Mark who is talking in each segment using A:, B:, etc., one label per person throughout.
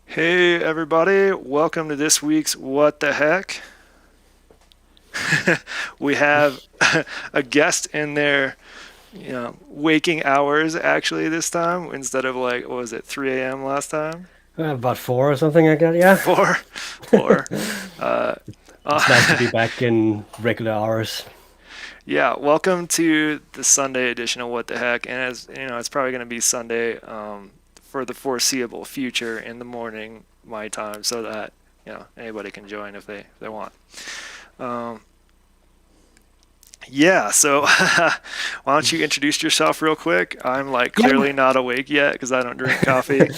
A: Hey everybody, welcome to this week's What the Heck. We have a guest in their waking hours actually this time instead of like, what was it, 3 a.m. last time?
B: About 4 or something like that, yeah.
A: Four.
B: It's nice to be back in regular hours.
A: Yeah, welcome to the Sunday edition of What the Heck. And as you know, it's probably going to be Sunday for the foreseeable future in the morning, my time, so that anybody can join if they want. Yeah, so why don't you introduce yourself real quick? I'm like clearly not awake yet because I don't drink coffee.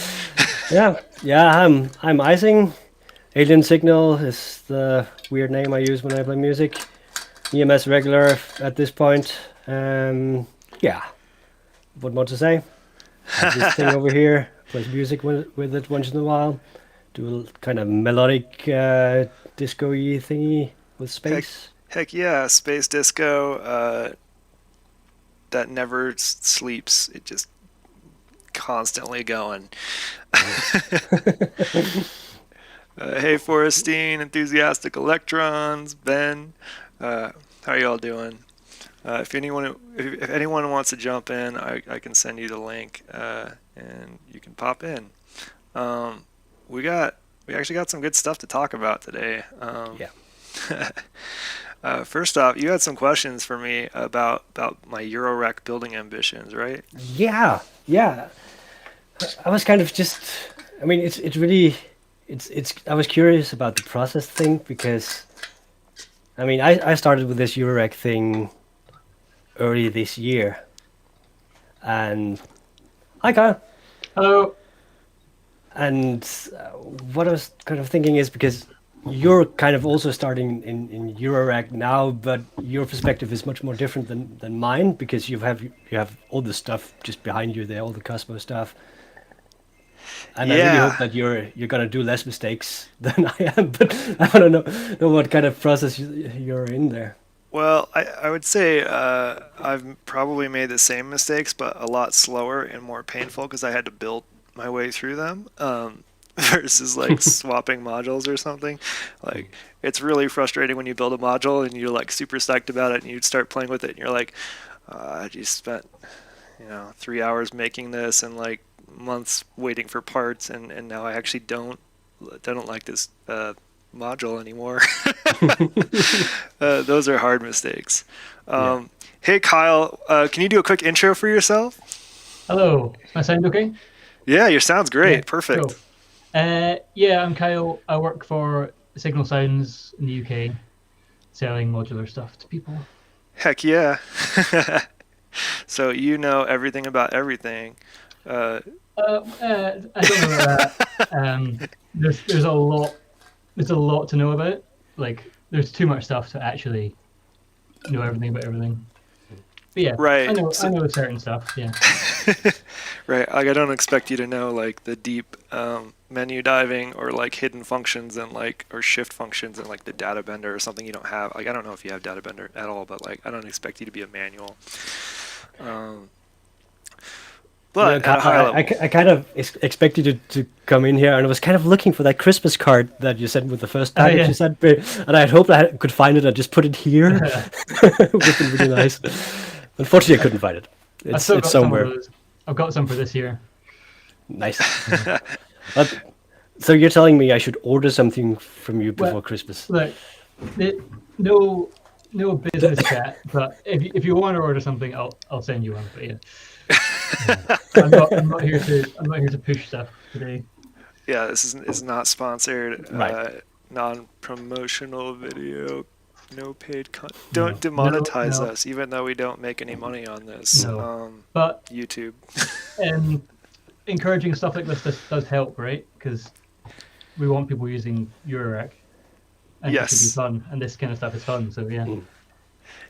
B: I'm Icing. Alien Signal is the weird name I use when I play music. EMS regular at this point. What more to say? Have this thing over here, plays music with it once in a while. Do a kind of melodic disco-y thingy with space.
A: Heck yeah, space disco that never sleeps. It just constantly going. Hey Forrestine, Enthusiastic Electrons, Ben, how are you all doing? If anyone wants to jump in, I can send you the link and you can pop in. We actually got some good stuff to talk about today. First off, you had some questions for me about my Eurorack building ambitions, right?
B: Yeah. I was kind of I was curious about the process thing because, I started with this Eurorack thing early this year, and hi, Kyle.
C: Hello.
B: And what I was kind of thinking is because you're kind of also starting in Eurorack now, but your perspective is much more different than mine because you have all the stuff just behind you there, all the Cosmos stuff. And I really hope that you're gonna do less mistakes than I am, but I don't know what kind of process you're in there.
A: Well, I would say I've probably made the same mistakes, but a lot slower and more painful because I had to build my way through them. Versus like swapping modules or something. Like it's really frustrating when you build a module and you're like super psyched about it and you start playing with it and you're like, I just spent 3 hours making this and like months waiting for parts and now I actually don't like this module anymore. Those are hard mistakes.
B: Yeah.
A: Hey Kyle, can you do a quick intro for yourself?
C: Hello, does my sound okay?
A: Yeah, your sound's
C: Yeah,
A: great. Perfect.
C: cool. Yeah, I'm Kyle. I work for Signal Sounds in the UK, selling modular stuff to people.
A: Heck yeah. So you know everything about everything. Uh,
C: I don't know about that. There's a lot to know about. Like, there's too much stuff to actually know everything about everything. But yeah, I
A: right.
C: know I
A: So,
C: know certain stuff. Yeah.
A: right. Like I don't expect you to know like the deep menu diving or like hidden functions and like or shift functions and like the data bender or something you don't have. Like I don't know if you have data bender at all, but like I don't expect you to be a manual. Um,
B: No,
A: but at
B: Kyle,
A: a high level,
B: I kind of expected you to come in here, and I was kind of looking for that Christmas card that you sent with the first
C: Oh
B: package
C: yeah.
B: you sent me, and I had hoped I could find it and just put it here. It would have been really nice. Unfortunately, I couldn't find it.
C: I've
B: It's
C: still
B: it's
C: got some of
B: somewhere.
C: those. I've got some for this year.
B: Nice. But, so you're telling me I should order something from you
C: Well,
B: before Christmas?
C: look, it, no, no business chat. But if you want to order something, I'll send you one. But yeah, I'm not here to push stuff today.
A: yeah, this is not sponsored,
B: Right.
A: non-promotional video, no paid don't
C: No, no,
A: demonetize
C: no,
A: us, even though we don't make any money on this.
C: no. But
A: YouTube.
C: um, encouraging stuff like this does help, right? Because we want people using Eurorack, and it should be
A: Yes.
C: fun. And this kind of stuff is fun. So yeah,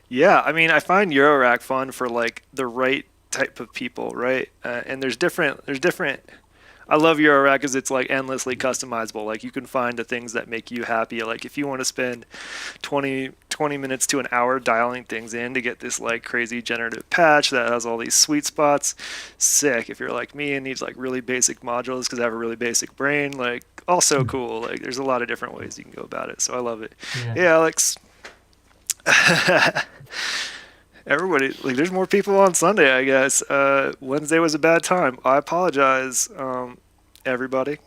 A: Yeah, I mean, I find Eurorack fun for like the right type of people, right? And there's different. I love Eurorack because it's like endlessly customizable. Like you can find the things that make you happy. Like if you want to spend 20 minutes to an hour dialing things in to get this like crazy generative patch that has all these sweet spots, sick. If you're like me and needs like really basic modules because I have a really basic brain, like also cool. Like there's a lot of different ways you can go about it. So I love it.
C: yeah.
A: Hey Alex. Everybody, like, there's more people on Sunday, I guess. Wednesday was a bad time. I apologize, everybody.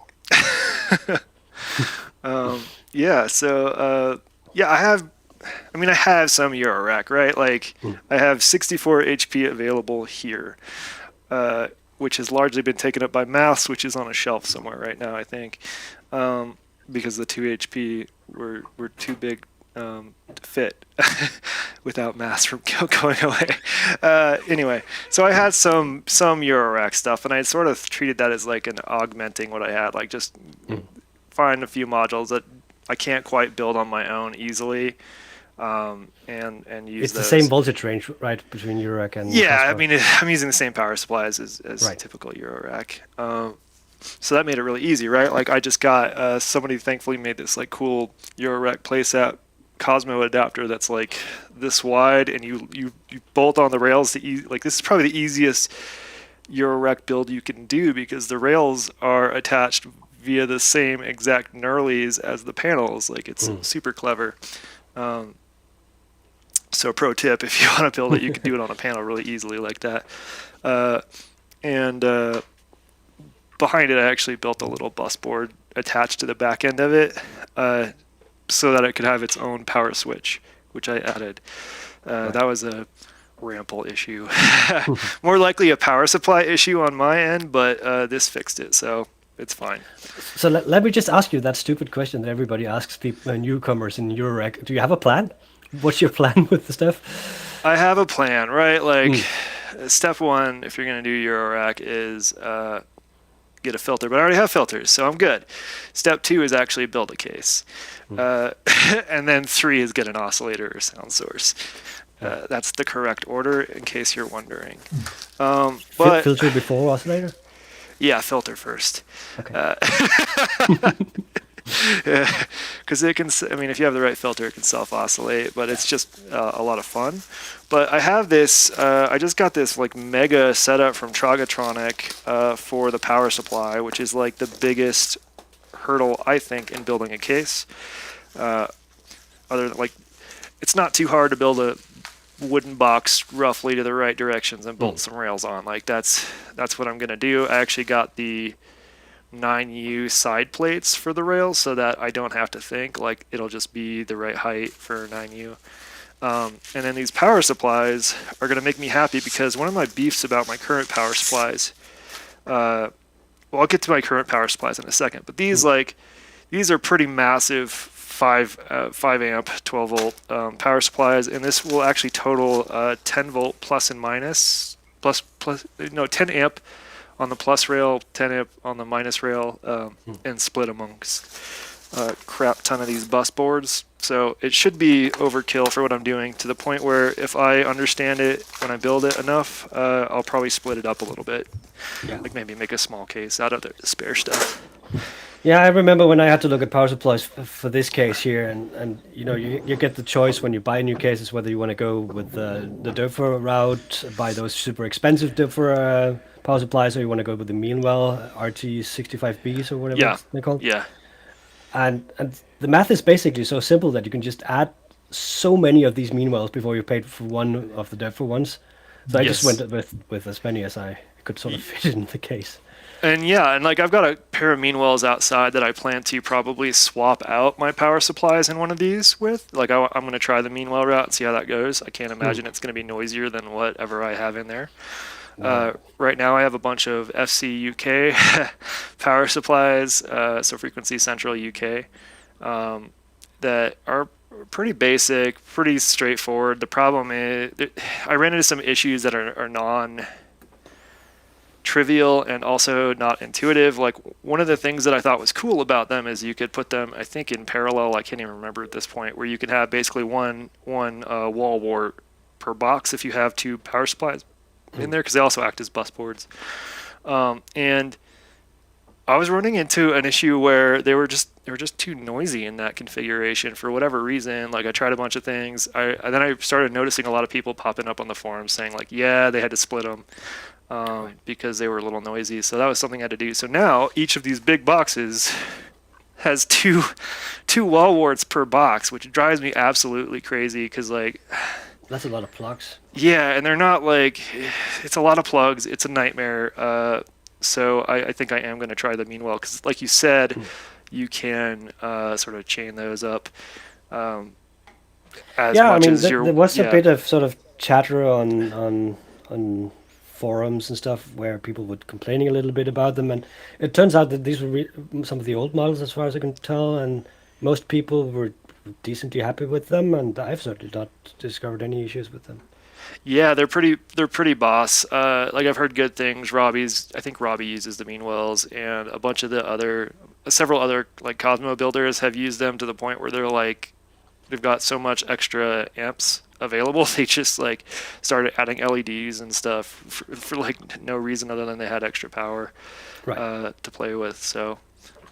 A: Yeah, so, yeah, I have some Eurorack, right? Like, I have 64 HP available here, which has largely been taken up by mouse, which is on a shelf somewhere right now, I think, because the 2 HP were too big to fit without mass from going away. Anyway, so I had some Eurorack stuff, and I sort of treated that as like an augmenting what I had, like just find a few modules that I can't quite build on my own easily, and use
B: It's the same
A: those.
B: voltage range, right, between Eurorack and
A: Yeah, I
B: Fastcore.
A: mean, I'm using the same power supplies as
B: Right.
A: typical Eurorack. So that made it really easy, right? Like I just got somebody thankfully made this like cool Eurorack playset Cosmo adapter that's like this wide, and you bolt on the rails to like this is probably the easiest Eurorack build you can do because the rails are attached via the same exact knurlies as the panels. Like it's super clever. Um, so pro tip, if you want to build it, you can do it on a panel really easily like that. And behind it, I actually built a little bus board attached to the back end of it. So that it could have its own power switch, which I added. That was a rample issue. More likely a power supply issue on my end, but this fixed it, so it's fine.
B: So let me just ask you that stupid question that everybody asks people, newcomers in Eurorack. Do you have a plan? What's your plan with the stuff?
A: I have a plan, right? Like, step one, if you're going to do Eurorack, is get a filter, but I already have filters, so I'm good. Step two is actually build a case. And then three is get an oscillator or sound source. That's the correct order, in case you're wondering. But
B: Filter before oscillator?
A: yeah, filter first.
B: Okay.
A: Because because it can. I mean, if you have the right filter, it can self-oscillate, but it's just a lot of fun. But I have this. I just got this like mega setup from Tragatronic for the power supply, which is like the biggest hurdle I think in building a case. Other than like, it's not too hard to build a wooden box roughly to the right directions and bolt some rails on. Like that's what I'm gonna do. I actually got the 9U side plates for the rails so that I don't have to think, like it'll just be the right height for 9U. And then these power supplies are gonna make me happy because one of my beefs about my current power supplies, well, I'll get to my current power supplies in a second, but these these are pretty massive 5 amp 12 volt power supplies, and this will actually total 10 volt plus and minus plus 10 amp on the plus rail, 10 amp on the minus rail, and split amongst a crap ton of these bus boards. So it should be overkill for what I'm doing, to the point where if I understand it when I build it enough, I'll probably split it up a little bit. Like maybe make a small case out of the spare stuff.
B: Yeah, I remember when I had to look at power supplies for this case here, and you know, you get the choice when you buy new cases whether you want to go with the Doepfer route, buy those super expensive Doepfer power supplies, or you want to go with the Meanwell RT65Bs or whatever they're called.
A: Yeah.
B: And the math is basically so simple that you can just add so many of these Meanwells before you paid for one of the Doepfer ones. So I just went with as many as I could sort of fit in the case.
A: And and like I've got a pair of Meanwells outside that I plan to probably swap out my power supplies in one of these with. Like I'm going to try the Meanwell route and see how that goes. I can't imagine it's going to be noisier than whatever I have in there. Right now I have a bunch of FC UK power supplies, so Frequency Central UK, that are pretty basic, pretty straightforward. The problem is I ran into some issues that are non-trivial and also not intuitive. Like one of the things that I thought was cool about them is you could put them, I think, in parallel. I can't even remember at this point, where you can have basically one wall wart per box if you have 2 power supplies in there, because they also act as bus boards. And I was running into an issue where they were just too noisy in that configuration for whatever reason. Like I tried a bunch of things. Then I started noticing a lot of people popping up on the forums saying like, yeah, they had to split them because they were a little noisy. So that was something I had to do. So now each of these big boxes has two wall warts per box, which drives me absolutely crazy because like,
B: that's a lot of plugs.
A: Yeah, and they're not like, it's a lot of plugs. It's a nightmare. So I think I am going to try the Meanwell, because like you said, you can sort of chain those up as much as you're...
B: There was a bit of sort of chatter on forums and stuff where people were complaining a little bit about them, and it turns out that these were some of the old models, as far as I can tell, and most people were decently happy with them, and I've certainly not discovered any issues with them.
A: Yeah, they're pretty boss. Like I've heard good things. I think Robbie uses the Meanwells, and a bunch of several other like Cosmo builders have used them to the point where they've got so much extra amps available. They just like started adding LEDs and stuff for like no reason other than they had extra power to play with. So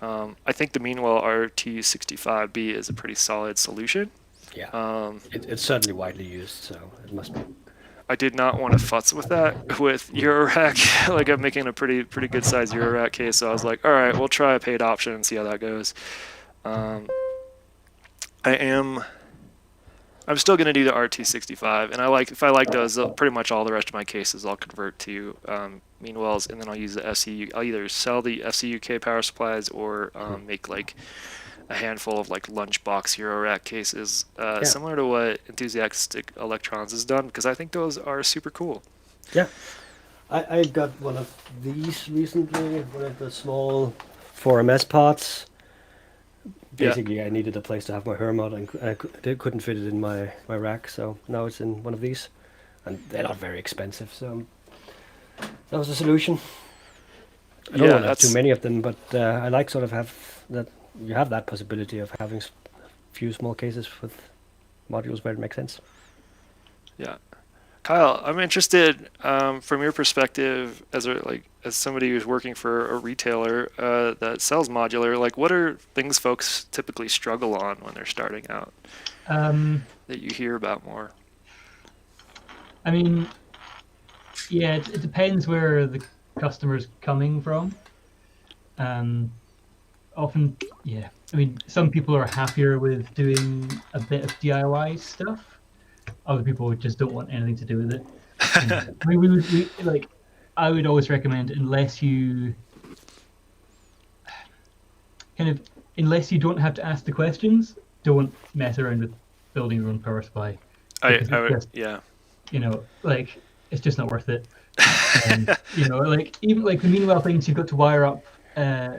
A: I think the Meanwell RT65B is a pretty solid solution.
B: Yeah, it's certainly widely used, so it must be.
A: I did not want to futz with that with Eurorack. Like I'm making a pretty good size Eurorack case, so I was like, all right, we'll try a paid option and see how that goes. I'm still going to do the RT65, and if I like those, pretty much all the rest of my cases I'll convert to Meanwells, and then I'll use the FC. I'll either sell the FC UK power supplies or make like a handful of like lunchbox Eurorack cases, similar to what Enthusiastic Electrons has done, because I think those are super cool.
B: Yeah, I got one of these recently, one of the small 4MS pots. Basically, I needed a place to have my Hermod, and I couldn't fit it in my rack, so now it's in one of these, and they're not very expensive, so that was the solution. I don't want to have too many of them, but I like sort of have that. You have that possibility of having a few small cases with modules where it makes sense.
A: Yeah. Kyle, I'm interested from your perspective as somebody who's working for a retailer that sells modular. Like, what are things folks typically struggle on when they're starting out that you hear about more?
C: I mean, yeah, it depends where the customer's coming from. Um, Often, yeah. I mean, some people are happier with doing a bit of DIY stuff. Other people just don't want anything to do with it. I mean, I would always recommend unless you don't have to ask the questions, don't mess around with building your own power supply because
A: I
C: it's
A: would,
C: just,
A: yeah.
C: like it's just not worth it. Like even like the meanwhile things you've got to wire up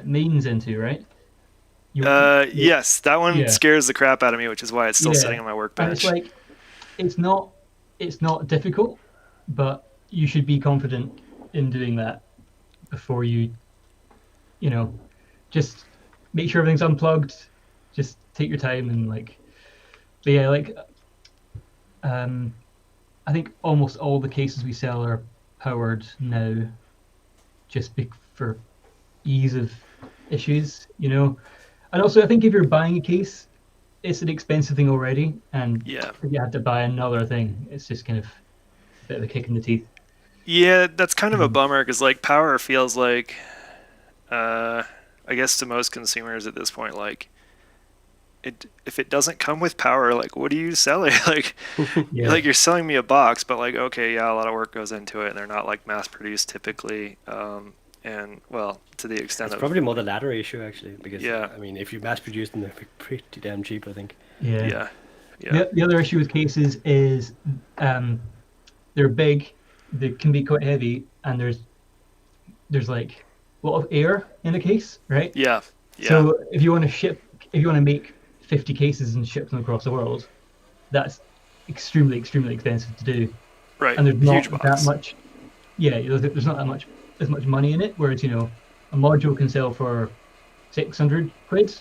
C: mains into, right?
A: Yes, that one
C: Yeah,
A: scares the crap out of me, which is why it's still
C: yeah,
A: sitting on my
C: and it's
A: workbench.
C: like it's not it's not difficult, but you should be confident in doing that before you know just make sure everything's unplugged. Just take your time and but yeah, um, I think almost all the cases we sell are powered now, just for ease of issues, And also, I think if you're buying a case, it's an expensive thing already, and
A: Yeah.
C: if you had to buy another thing, it's just kind of a bit of a kick in the teeth.
A: Yeah, that's kind of a
C: Mm.
A: bummer because like power feels like, uh, I guess to most consumers at this point, like if it doesn't come with power, like what are you selling?
C: Yeah,
A: You're selling me a box, but like okay, yeah, a lot of work goes into it, and they're not like mass produced typically. And well, to the extent
B: It's
A: of
B: probably more the latter issue actually, because
A: yeah,
B: I mean, if you mass produce them, they're pretty damn cheap, I think.
C: yeah.
A: yeah, yeah,
C: The other issue with cases is um, they're big, they can be quite heavy, and there's like a lot of air in a case, right?
A: yeah, yeah,
C: So if you want to make 50 cases and ship them across the world, that's extremely, extremely expensive to do.
A: right,
C: And there's
A: huge
C: not that
A: box.
C: much, yeah, there's not that much as much money in it. Whereas a module can sell for 600 quid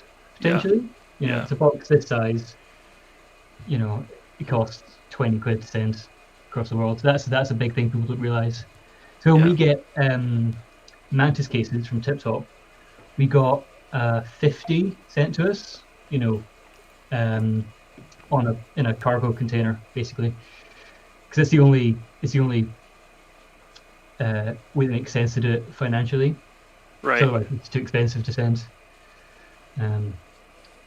A: Yeah,
C: potentially.
A: yeah,
C: It's a box this size. It costs 20 quid to send across the world. So that's a big thing people don't realize. So when
A: yeah,
C: we get Mantis cases from Tip Top, we got 50 sent to us. Um, in a cargo container, basically, because it's the only way that makes sense to do it financially. So
A: right.
C: otherwise, it's too expensive to send.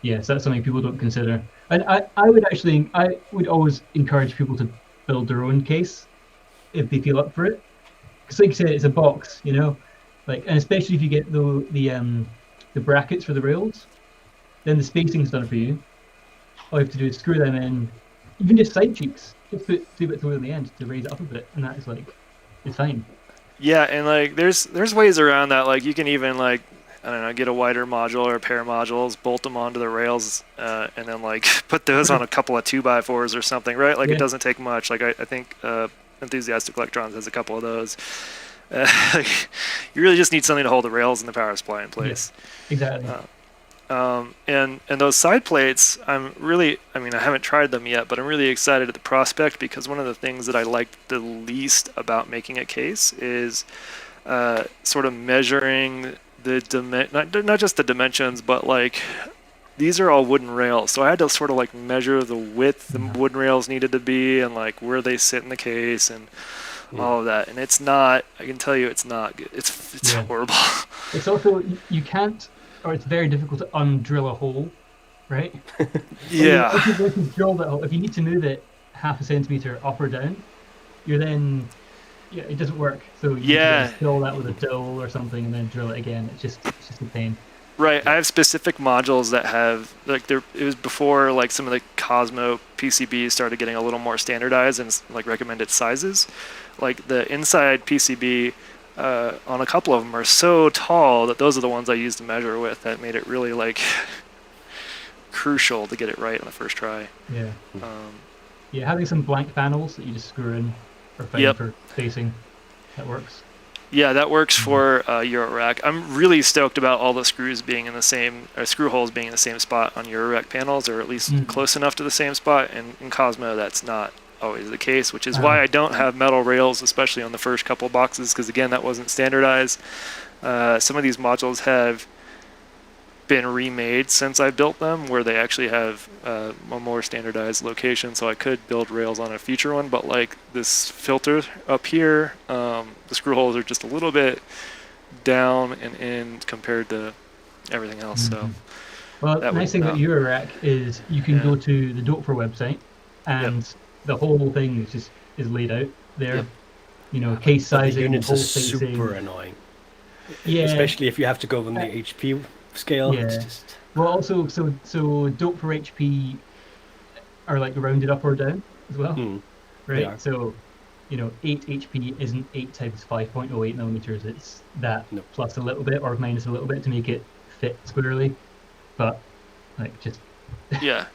C: Yeah, so that's something people don't consider. And I would always encourage people to build their own case if they feel up for it. Because like you said, it's a box, and especially if you get the brackets for the rails, then the spacing's done for you. All you have to do is screw them in, even just side cheeks, just put 2 bits away on the end to raise it up a bit, and that is it's fine.
A: Yeah, and like there's ways around that. Like you can even like I don't know, get a wider module or a pair of modules, bolt them onto the rails, and then like put those on a couple of 2x4s or something, right? Like it
C: Yeah,
A: doesn't take much. Like I think Enthusiastic Electrons has a couple of those. You really just need something to hold the rails and the power supply in
C: yeah,
A: place.
C: exactly.
A: Uh, and those side plates, I mean, I haven't tried them yet, but I'm really excited at the prospect because one of the things that I like the least about making a case is sort of measuring not just the dimensions, but like these are all wooden rails, so I had to sort of like measure the width the
C: Yeah,
A: wooden rails needed to be and like where they sit in the case and
B: Mm.
A: all of that. And it's not. I can tell you, it's not good. It's
C: yeah.
A: horrible.
C: It's also you can't, or it's very difficult to undrill a hole, right?
A: Yeah,
C: Once you've drilled that hole, if you need to move it half a centimeter up or down, you're then yeah, it doesn't work. So you need to then
A: yeah.
C: fill that with a dowel or something and then drill it again. It's just a pain.
A: Right, I have specific modules that have like there. It was before like some of the Cosmo PCBs started getting a little more standardized and like recommended sizes. Like the inside PCB on a couple of them are so tall that those are the ones I used to measure with. That made it really like crucial to get it right on the first try.
C: Yeah.
A: Um,
C: Yeah, having some blank panels that you just screw in are fine
A: yep,
C: for spacing. That works.
A: yeah, that works
C: Mhm.
A: for Eurorack. I'm really stoked about all the screws being in the same, or screw holes being in the same spot on Eurorack panels, or at least
C: Mm.
A: close enough to the same spot. And in Cosmo, that's not always the case, which is why I don't have metal rails, especially on the first couple boxes, because again, that wasn't standardized. Some of these modules have been remade since I built them, where they actually have a more standardized location, so I could build rails on a future one, but like this filter up here, the screw holes are just a little bit down and in compared to everything else. So
C: well, the nice thing about Eurorack is you can go to the Doper website, and the whole thing is laid out there. You know, case sizing,
B: the units
C: hole
B: are
C: spacing.
B: super annoying.
C: Yeah,
B: especially if you have to go on the HP scale.
C: Yeah.
B: It's just...
C: Well, also, so Dope for HP are like rounded up or down as well, right?
B: Yeah.
C: So, you know, 8 HP isn't 8 times 5.08 millimeters. It's that plus a little bit or minus a little bit to make it fit squarely. But like, just
A: yeah.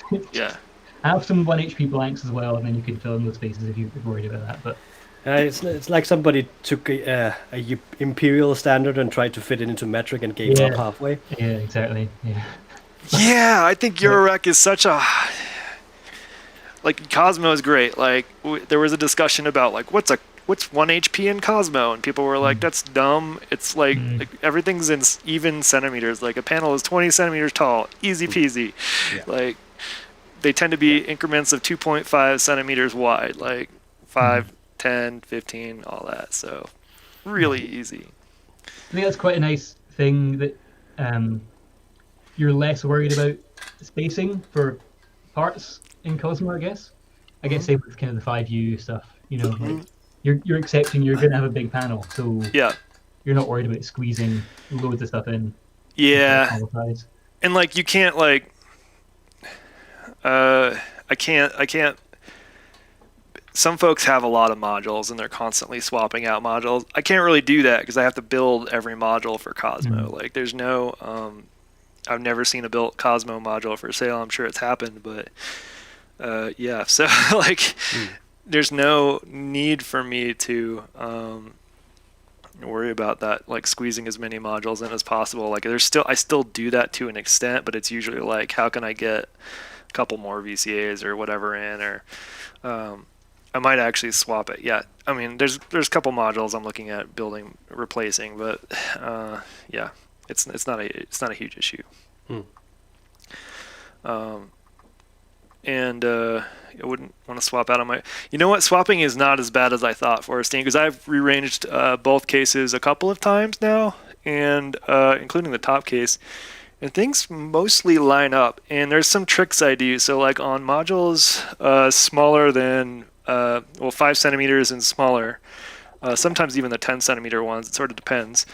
C: have some 1 HP blanks as well, and then you can fill in those spaces if you're worried about that. But
B: it's like somebody took a imperial standard and tried to fit it into metric and gave up halfway.
C: Yeah, exactly. Yeah.
A: Yeah, I think Eurorack is such a... Like, Cosmo is great. Like, there was a discussion about, like, what's 1 HP in Cosmo? And people were like, that's dumb. It's like everything's in even centimeters. Like, a panel is 20 centimeters tall. Easy peasy. Yeah. Like, they tend to be increments of 2.5 centimeters wide. Like, 5, 10, 15, all that. So, really easy.
C: I think that's quite a nice thing that you're less worried about spacing for parts in Cosmo, I guess. I guess same with kind of the 5U stuff. You know, like you're accepting you're going to have a big panel, so you're not worried about squeezing loads of stuff in.
A: Yeah, and like you can't like, I can't. Some folks have a lot of modules and they're constantly swapping out modules. I can't really do that because I have to build every module for Cosmo. Like there's no, I've never seen a built Cosmo module for sale. I'm sure it's happened, but yeah. So like, there's no need for me to worry about that, like squeezing as many modules in as possible. Like I still do that to an extent, but it's usually like, how can I get a couple more VCAs or whatever in, or I might actually swap it. Yeah, I mean, there's a couple modules I'm looking at replacing, but yeah, it's not a huge issue. And I wouldn't want to swap out on my. You know what? Swapping is not as bad as I thought, Forrestine, because I've rearranged both cases a couple of times now, and including the top case, and things mostly line up. And there's some tricks I do. So like on modules smaller than 5 centimeters and smaller, sometimes even the 10 centimeter ones. It sort of depends.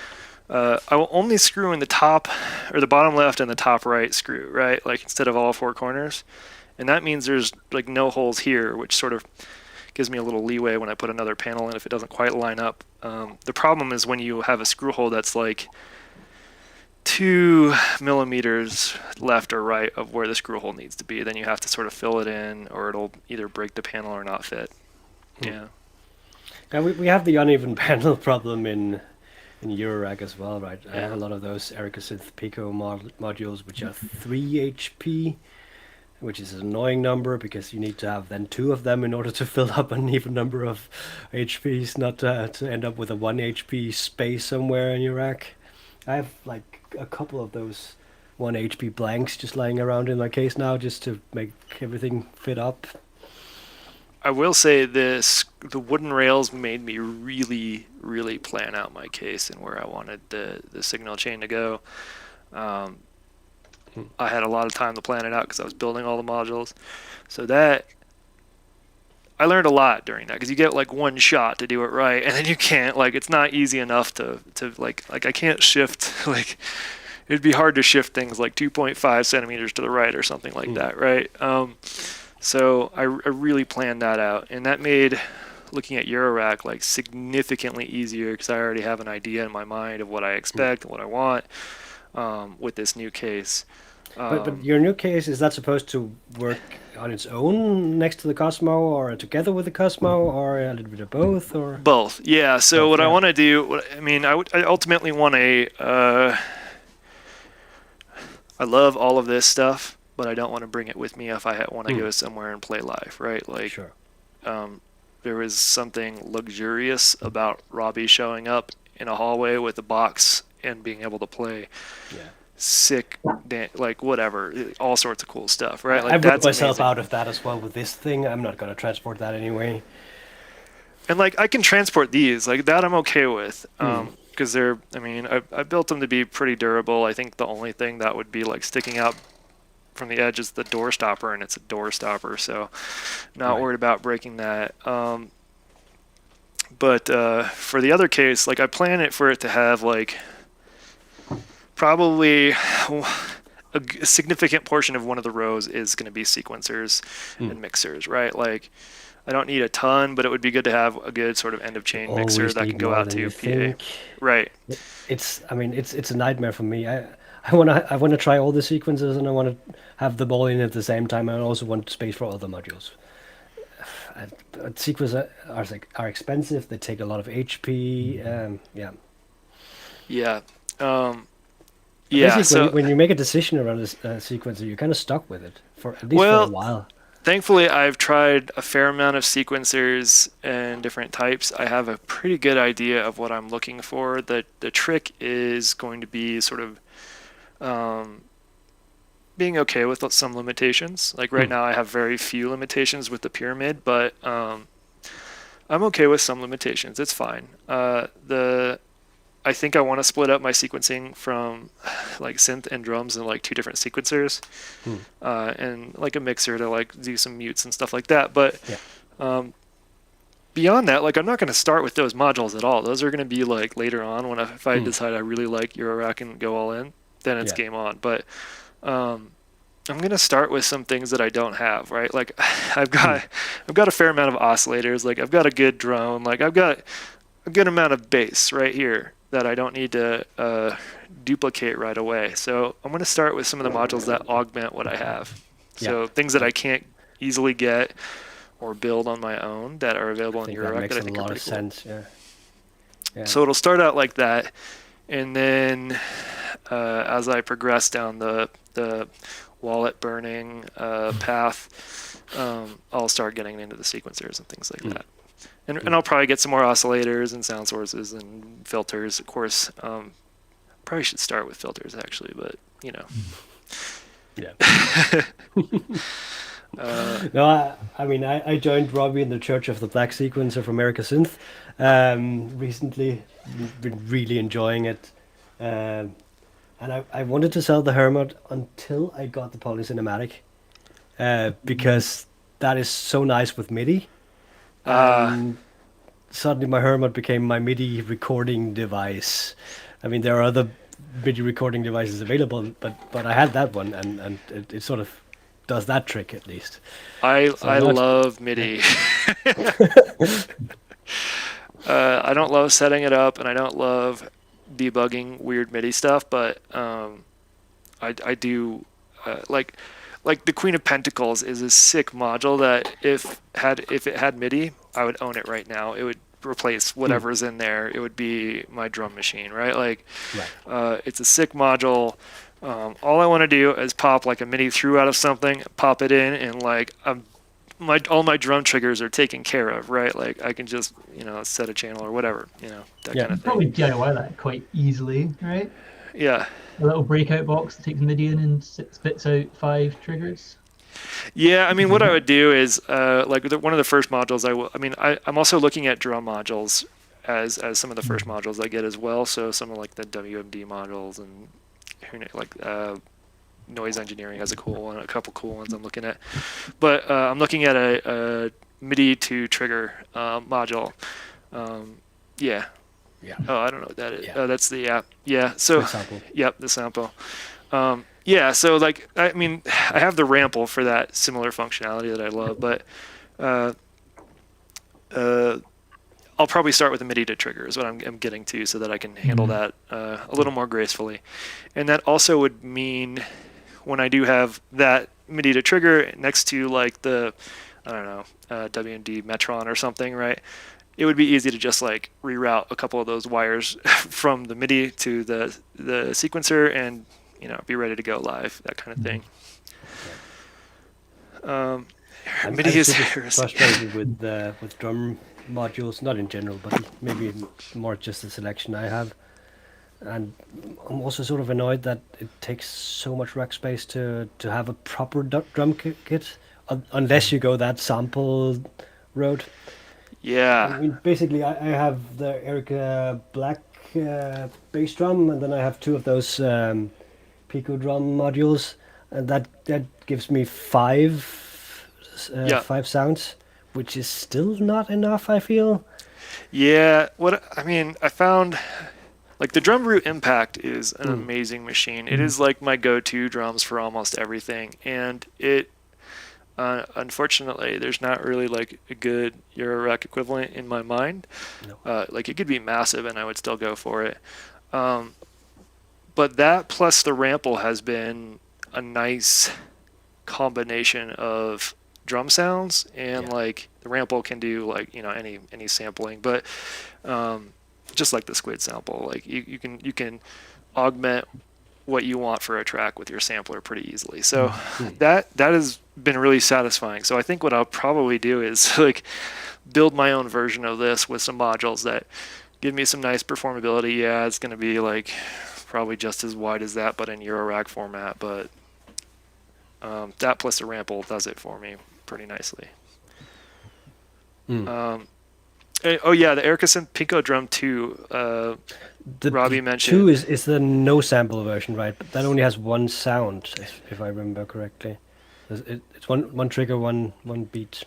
A: I will only screw in the top or the bottom left and the top right screw, right? Like instead of all 4 corners. And that means there's like no holes here, which sort of gives me a little leeway when I put another panel in if it doesn't quite line up. The problem is when you have a screw hole that's like 2 millimeters left or right of where the screw hole needs to be, then you have to sort of fill it in or it'll either break the panel or not fit. Yeah.
B: We have the uneven panel problem in Eurorack as well, right? I have a lot of those Erica Synth Pico modules which are 3 HP, which is an annoying number because you need to have then 2 of them in order to fill up an even number of HPs, not to end up with a 1 HP space somewhere in your rack. I have like a couple of those 1 HP blanks just lying around in my case now just to make everything fit up.
A: I will say this, the wooden rails made me really, really plan out my case and where I wanted the signal chain to go. I had a lot of time to plan it out because I was building all the modules. So that, I learned a lot during that because you get like one shot to do it right, and then you can't, like, it's not easy enough to like I can't shift, like, it'd be hard to shift things like 2.5 centimeters to the right or something like that, right? So I really planned that out, and that made looking at Eurorack like significantly easier because I already have an idea in my mind of what I expect and what I want with this new case.
B: But your new case, is that supposed to work on its own next to the Cosmo, or together with the Cosmo, or a little bit of both, or
A: both? Yeah. So what I want to do, I ultimately want I love all of this stuff, but I don't want to bring it with me if I want to go somewhere and play live, right? Like,
B: sure.
A: there was something luxurious about Robbie showing up in a hallway with a box and being able to play
B: Yeah.
A: sick, like whatever, all sorts of cool stuff, right?
B: I
A: Like
B: wrote
A: that's
B: myself
A: amazing.
B: out of that as well with this thing. I'm not gonna transport that anyway.
A: And like I can transport these, like that I'm okay with.
B: Hmm.
A: Because they're, I mean, I built them to be pretty durable. I think the only thing that would be like sticking out from the edge is the door stopper, and it's a door stopper, so not
B: Right.
A: worried about breaking that. But for the other case, like I plan it for it to have like probably a significant portion of one of the rows is going to be sequencers
B: Hmm.
A: and mixers, right? Like I don't need a ton, but it would be good to have a good sort of end of
B: You
A: chain mixer
B: always
A: that can
B: need
A: go
B: more
A: out
B: than
A: to
B: you
A: PA.
B: think.
A: Right.
B: I mean, it's a nightmare for me. I wanna try all the sequences, and I want to have them all in at the same time. I also want space for other modules. Sequences are expensive. They take a lot of HP. Yeah.
A: Yeah. Um, yeah.
B: Basically, when
A: So,
B: when you make a decision around a sequencer, you're kind of stuck with it for at least for a
A: well,
B: while.
A: thankfully, I've tried a fair amount of sequencers and different types. I have a pretty good idea of what I'm looking for. The trick is going to be sort of um, being okay with some limitations. Like right
B: Hmm.
A: now, I have very few limitations with the pyramid, but I'm okay with some limitations. It's fine. The I think I want to split up my sequencing from like synth and drums and like two different sequencers,
B: Hmm.
A: and like a mixer to like do some mutes and stuff like that. But
B: Yeah.
A: um, beyond that, like I'm not going to start with those modules at all. Those are going to be like later on when if I
B: Hmm.
A: decide I really like Eurorack and go all in, then it's
B: Yeah.
A: game on. But um, I'm gonna start with some things that I don't have, right? Like I've
B: Hmm.
A: got I've got a fair amount of oscillators, like I've got a good drone, like I've got a good amount of bass right here that I don't need to duplicate right away. So I'm gonna start with some of the modules that augment what I have.
B: Yeah.
A: So things that
B: I
A: I can't easily get or build on my own that are available in
B: think that
A: Eurorack that
B: makes
A: I
B: a
A: think are
B: lot of
A: pretty cool.
B: sense. Yeah. Yeah.
A: So it'll start out like that, and then as I progress down the wallet burning path, I'll start getting into the sequencers and things like
B: Hmm.
A: that. And,
B: Hmm.
A: and I'll probably get some more oscillators and sound sources and filters, of course. Probably should start with filters actually, but you know.
B: Yeah.
A: uh,
B: No, I mean, I joined Robbie in the Church of the Black Sequencer from America Synth recently. Been really enjoying it. Um, and I wanted to sell the Hermit until I got the Polycinematic because that is so nice with MIDI.
A: uh,
B: And suddenly my Hermit became my MIDI recording device. I mean, there are other MIDI recording devices available, but I had that one, and it sort of does that trick at least. So
A: I
B: now it's
A: love
B: yeah.
A: MIDI. I don't love setting it up, and I don't love debugging weird MIDI stuff, but I do like the Queen of Pentacles is a sick module that if it had MIDI, I would own it right now. It would replace
B: Hmm.
A: whatever's in there. It would be my drum machine, right? Like
B: Right.
A: it's a sick module. All I want to do is pop like a MIDI through out of something, pop it in, and like all my drum triggers are taken care of, right? Like I can just set a channel or whatever, that
B: Yeah.
A: kind
C: You
A: of
C: can
A: thing.
C: probably DIY that quite easily, right?
A: Yeah,
C: A little breakout box that takes MIDI in and spits out 5 triggers.
A: yeah. I
C: You can
A: mean,
C: do
A: what I
C: that.
A: would do is like one of the first modules I will. I mean, I'm also looking at drum modules as some of the first modules I get as well. So some of like the WMD modules and like noise engineering has a cool one, a couple cool ones I'm looking at. But I'm looking at a MIDI to trigger module. Yeah.
B: Yeah.
A: Oh, I don't know what that is.
B: Yeah.
A: Oh, that's the app. Yeah.
B: For
A: So,
B: example.
A: yep, the sample. Yeah. So, like, I mean, I have the Rample for that similar functionality that I love, but uh, uh, I'll probably start with the MIDI to trigger is what I'm getting to, so that I can handle that a little more gracefully. And that also would mean when I do have that MIDI to trigger next to like the, I don't know, WMD Metron or something, right? It would be easy to just like reroute a couple of those wires from the MIDI to the sequencer and be ready to go live, that kind of thing. MIDI
B: I'm
A: is
B: super
A: heresy.
B: frustrated with drum modules, not in general, but maybe more just the selection I have. And I'm also sort of annoyed that it takes so much rack space to have a proper drum kit, unless you go that sample road. I
A: Yeah.
B: mean, basically, I have the Erica Black bass drum, and then I have two of those Pico drum modules, and that gives me
A: Yeah.
B: five sounds, which is still not enough, I feel.
A: Yeah. What I mean, I found like the drum root impact is an
B: Mm.
A: amazing machine. It
C: Mhm.
A: is like my go-to drums for almost everything, and it unfortunately there's not really like a good Eurorack equivalent in my mind.
B: No.
A: Like it could be massive, and I would still go for it. Um, but that plus the Rample has been a nice combination of drum sounds, and
B: Yeah.
A: like the Rample can do like any sampling, but um, just like the Squid sample, like you can augment what you want for a track with your sampler pretty easily. So
B: Mm.
A: that has been really satisfying. So I think what I'll probably do is like build my own version of this with some modules that give me some nice performability. Yeah, it's going to be like probably just as wide as that, but in Eurorack format. But that plus the Rample does it for me pretty nicely.
B: Mm.
A: Oh yeah, the Ericsson Pico Drum 2.
B: The
A: Robbie
B: two
A: mentioned.
B: is the no sample version, right? But that only has one sound, if I remember correctly. It's one trigger, one beat.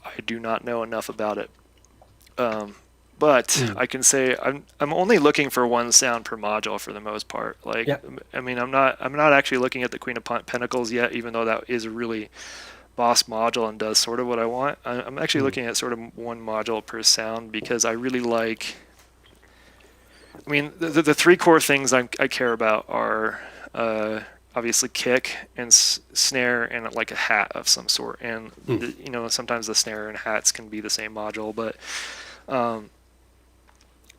A: I do not know enough about it. But
B: Mm.
A: I can say I'm only looking for one sound per module for the most part. Like,
B: Yeah.
A: I mean, I'm not actually looking at the Queen of Pentacles yet, even though that is a really boss module and does sort of what I want. I'm actually
B: Mm.
A: looking at sort of one module per sound because I really like. I mean, the three core things I care about are obviously kick and snare and like a hat of some sort. And
B: Mm.
A: sometimes the snare and hats can be the same module, but um,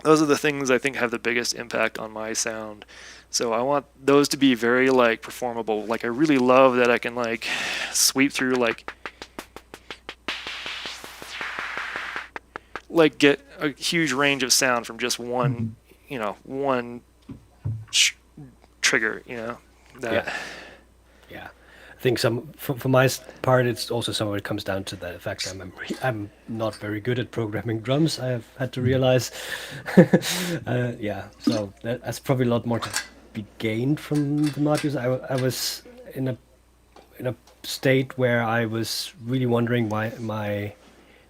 A: those are the things I think have the biggest impact on my sound. So I want those to be very like performable. Like I really love that I can like sweep through like get a huge range of sound from just one
C: Mhm.
A: one trigger.
B: Yeah.
A: That
B: Yeah. I think for my part, it's also some of it comes down to the fact that I'm not very good at programming drums. I have had to realize. Yeah, so that's probably a lot more to be gained from the modules. I was in a state where I was really wondering why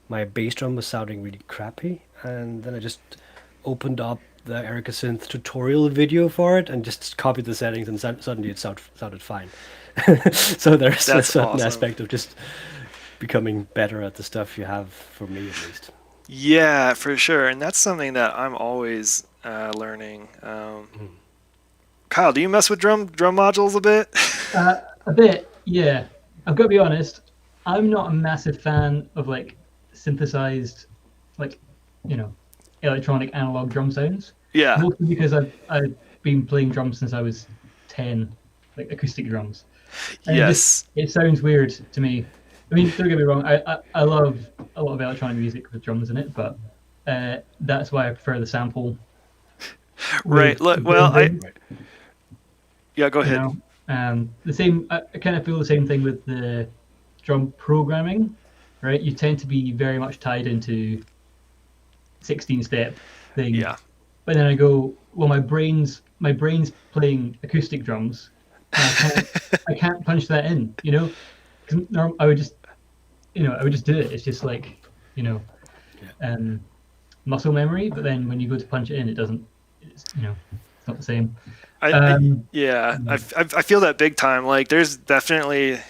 B: my bass drum was sounding really crappy, and then I just opened up the Erica Synth tutorial video for it and just copied the settings, and suddenly it sounded fine. So there's a
A: that's
B: certain
A: awesome.
B: aspect of just becoming better at the stuff you have, for me at least.
A: Yeah, for sure, and that's something that I'm always learning.
B: Mm.
A: Kyle, do you mess with drum modules a bit?
C: A bit, yeah. I've got to be honest. I'm not a massive fan of like synthesized, like you know, electronic analog drum sounds.
A: Yeah.
C: Mostly because I've been playing drums since I was 10, like acoustic drums, and
A: Yes.
C: it sounds weird to me. I mean, don't get me wrong. I love a lot of electronic music with drums in it, but that's why I prefer the sample
A: Right.
C: with
A: Well, I
C: built-in.
B: Right.
A: yeah. Go
C: You
A: ahead.
C: know, the same. I kind of feel the same thing with the drum programming, right? You tend to be very much tied into 16-step thing,
A: Yeah.
C: but then I go, well, my brain's playing acoustic drums, and I can't punch that in, you know, because I would just do it. It's just like, you know,
B: Yeah.
C: muscle memory. But then when you go to punch it in, it doesn't. It's not the same.
A: I
C: Um,
A: yeah. I feel that big time. Like, there's definitely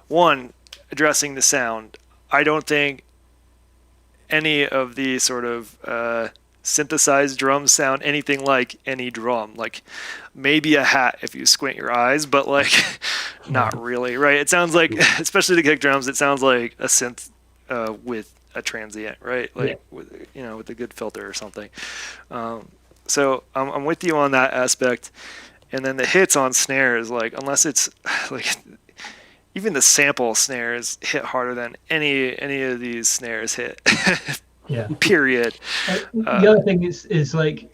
A: one addressing the sound. I don't think any of the sort of synthesized drums sound anything like any drum. Like maybe a hat if you squint your eyes, but like not really, right? It sounds like,
B: Mm.
A: especially the kick drums, it sounds like a synth with a transient, right?
C: yeah.
A: Like with a good filter or something. So I'm with you on that aspect. And then the hits on snares, like unless it's like even the sample snares hit harder than any of these snares hit.
C: Yeah.
A: Period.
C: The other thing is like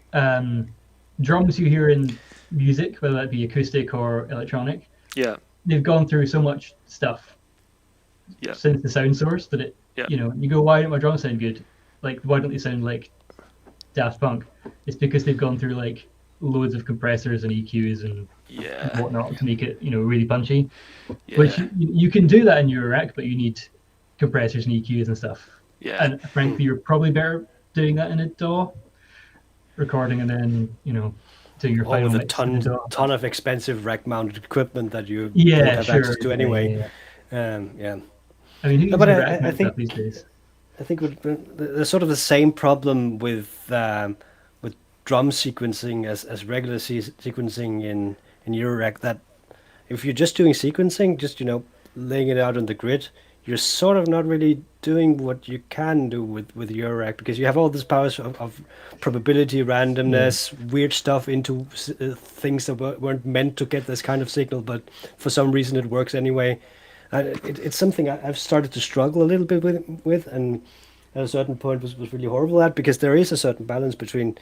C: drums you hear in music, whether that be acoustic or electronic.
A: Yeah.
C: They've gone through so much stuff
A: Yeah.
C: since the sound source that you go, why don't my drums sound good? Like, why don't they sound like Daft Punk? It's because they've gone through like loads of compressors and EQs and whatnot to make it really punchy.
A: Yeah.
C: Which you can do that in Eurorack, but you need compressors and EQs and stuff.
A: Yeah.
C: And frankly, you're probably better doing that in a DAW recording and then doing your final
B: with a
C: mix in a DAW.
B: ton of expensive rack-mounted equipment that you
C: Yeah,
B: don't have
C: sure.
B: access to anyway.
C: Yeah. I mean, who uses
B: but
C: rack
B: I
C: mount
B: think
C: stuff these days?
B: I think there's sort of the same problem with drum sequencing as regular sequencing in Eurorack, that if you're just doing sequencing, just laying it out on the grid, you're sort of not really doing what you can do with Eurorack, because you have all this powers of probability, randomness, weird stuff into things that weren't meant to get this kind of signal, but for some reason it works anyway. It's something I've started to struggle a little bit with, and at a certain point was really horrible at, because there is a certain balance between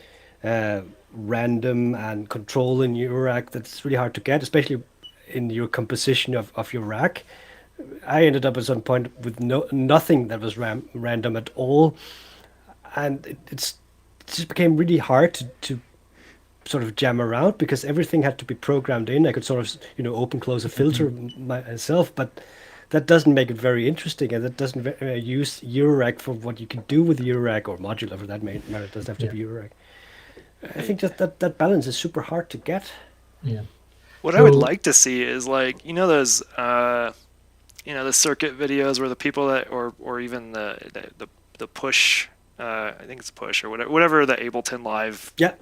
B: random and control in Eurorack that's really hard to get, especially in your composition of your rack. I ended up at some point with nothing that was random at all, and it just became really hard to sort of jam around, because everything had to be programmed in. I could sort of open close a filter myself, but that doesn't make it very interesting, and that doesn't use Eurorack for what you can do with Eurorack, or modular for that matter. It doesn't have to be Eurorack. I think just that balance is super hard to get.
C: Yeah.
A: What I would like to see is like those the circuit videos where the people that or even the push, I think it's push or whatever the Ableton Live. Yeah,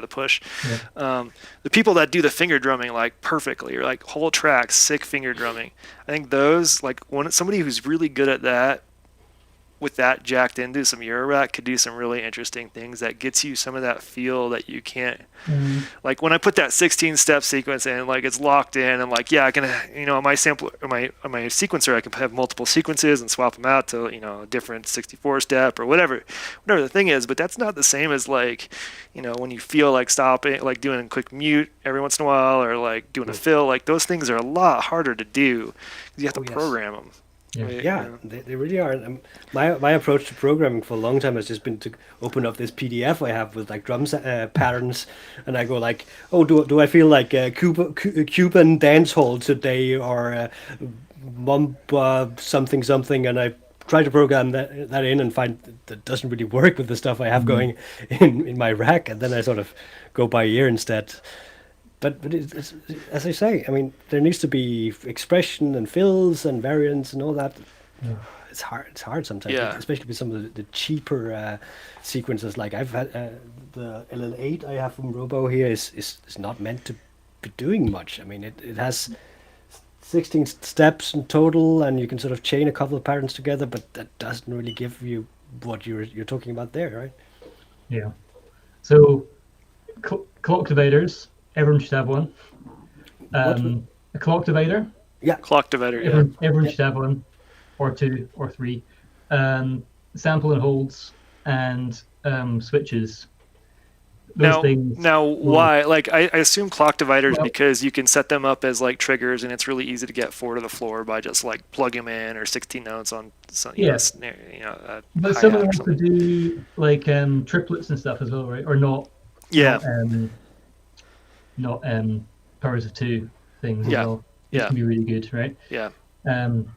A: the push.
C: Yeah.
A: The people that do the finger drumming like perfectly, or like whole tracks, sick finger drumming. I think those, like, somebody who's really good at that, with that jacked into some Eurorack, could do some really interesting things that gets you some of that feel that you can't. Like when I put that 16-step sequence in, like it's locked in, and like I can, on my sampler, my sequencer, I can have multiple sequences and swap them out to a different 64-step or whatever the thing is. But that's not the same as like when you feel like stopping, like doing a quick mute every once in a while, or like doing a fill. Like those things are a lot harder to do because you have to program them.
B: Yeah, they really are. And my approach to programming for a long time has just been to open up this PDF I have with like drum patterns, and I go like, oh, do I feel like Cuban dance hall today, or something, and I try to program that in, and find that doesn't really work with the stuff I have going in my rack, and then I sort of go by ear instead. But it's, as I say, I mean, there needs to be expression and fills and variants and all that. It's hard sometimes, especially with some of the cheaper sequences. Like I've had the LL8 I have from Robo here is not meant to be doing much. I mean, it has 16 steps in total, and you can sort of chain a couple of patterns together, but that doesn't really give you what you're talking about there, right?
C: Yeah. So clock dividers. Everyone should have one. A clock divider.
B: Yeah.
A: Clock divider.
C: Everyone should have one, or two, or three. Sample and holds, and switches. Those things.
A: Now, why? Like, I assume clock dividers because you can set them up as like triggers, and it's really easy to get 4 to the floor by just like plugging them in, or 16 notes on some, snare,
C: but some of them also do like triplets and stuff as well, right? Or not.
A: Yeah.
C: Not powers of 2 things as well. It can be really good, right?
A: Yeah.
C: And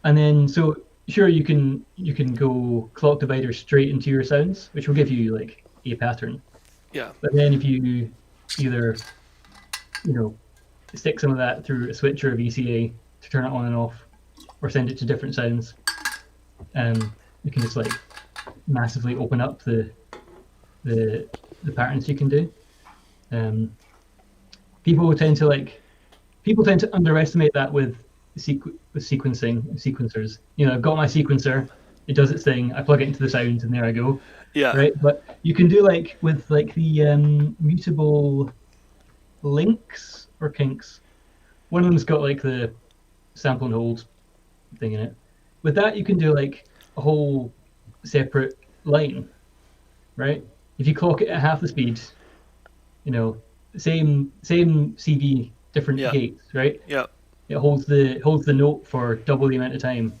C: then so sure you can go clock divider straight into your sounds, which will give you like a pattern.
A: Yeah.
C: But then if you either stick some of that through a switch or a VCA to turn it on and off, or send it to different sounds, you can just like massively open up the patterns you can do. People tend to underestimate that with sequencers. I've got my sequencer, it does its thing, I plug it into the sound, and there I go.
A: Yeah.
C: Right. But you can do like with like the mutable links or kinks. One of them's got like the sample and hold thing in it. With that, you can do like a whole separate line, right? If you clock it at half the speed, you know, same CV, different
A: Yeah.
C: gates, right?
A: Yeah.
C: It holds the note for double the amount of time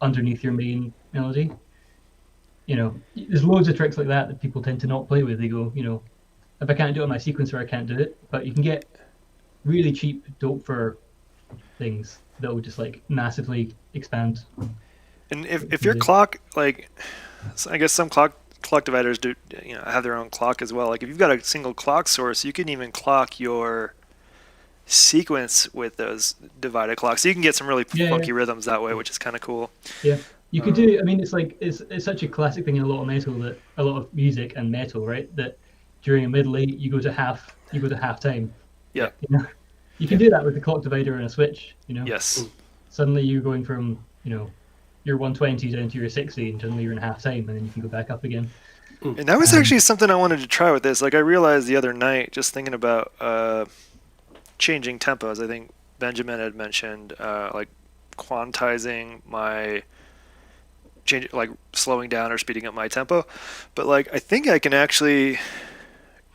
C: underneath your main melody. You know, there's loads of tricks like that people tend to not play with. They go, you know, if I can't do it on my sequencer, I can't do it. But you can get really cheap dope for things that will just like massively expand.
A: And if your clock, like, I guess some clock dividers do, you know, have their own clock as well. Like if you've got a single clock source, you can even clock your sequence with those divided clocks. So you can get some really funky rhythms that way, which is kind of cool.
C: Yeah, you could do. I mean, it's like it's such a classic thing in a lot of metal, that a lot of music and metal, right? That during a middle eight you go to half time.
A: Yeah.
C: You know, you can do that with the clock divider and a switch. You know.
A: Yes.
C: Suddenly you're going from, you know, your 120 down to your 60, and suddenly you're in half time, and then you can go back up again.
A: And that was actually something I wanted to try with this. Like I realized the other night, just thinking about changing tempos. I think Benjamin had mentioned like quantizing my change, like slowing down or speeding up my tempo. But like I think I can actually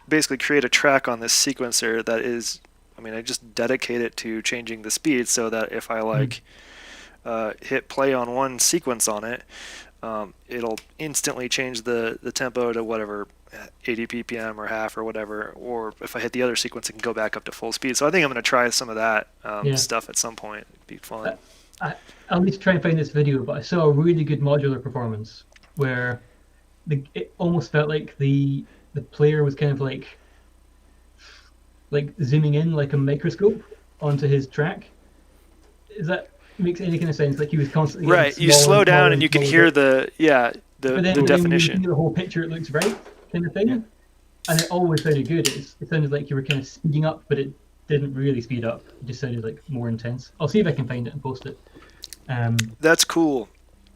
A: basically create a track on this sequencer that is, I mean, I just dedicate it to changing the speed, so that if I like hit play on one sequence on it, it'll instantly change the tempo to whatever 80 ppm or half or whatever, or if I hit the other sequence, it can go back up to full speed. So I think I'm going to try some of that stuff at some point. It'd be fun.
C: I'll need to try and find this video, but I saw a really good modular performance where it almost felt like the player was kind of like zooming in like a microscope onto his track. Is that makes any kind of sense? Like he was constantly
A: right. You slow down and you can hear the definition.
C: When you see the whole picture, it looks right, kind of thing. Yeah. And it always sounded good. It sounded like you were kind of speeding up, but it didn't really speed up. It just sounded like more intense. I'll see if I can find it and post it.
A: That's cool.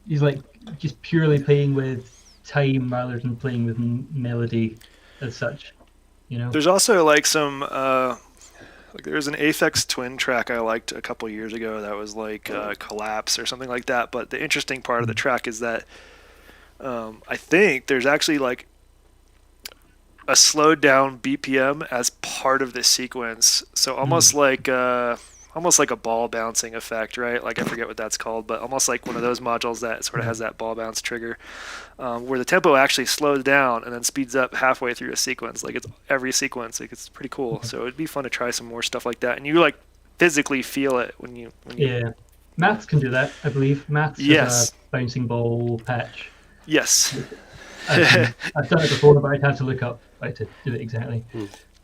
C: He's like just purely playing with time rather than playing with melody as such. You know.
A: There's also like some like there was an Aphex Twin track I liked a couple years ago that was like Collapse or something like that. But the interesting part of the track is that I think there's actually like a slowed down BPM as part of the sequence. So almost like a ball bouncing effect, right? Like I forget what that's called, but almost like one of those modules that sort of has that ball bounce trigger, where the tempo actually slows down and then speeds up halfway through a sequence. Like it's every sequence. Like it's pretty cool. So it'd be fun to try some more stuff like that. And you like physically feel it when you
C: yeah. Maths can do that, I believe. Maths is a bouncing ball patch.
A: Yes.
C: I've done it before, but I'd have to look up how to do it exactly.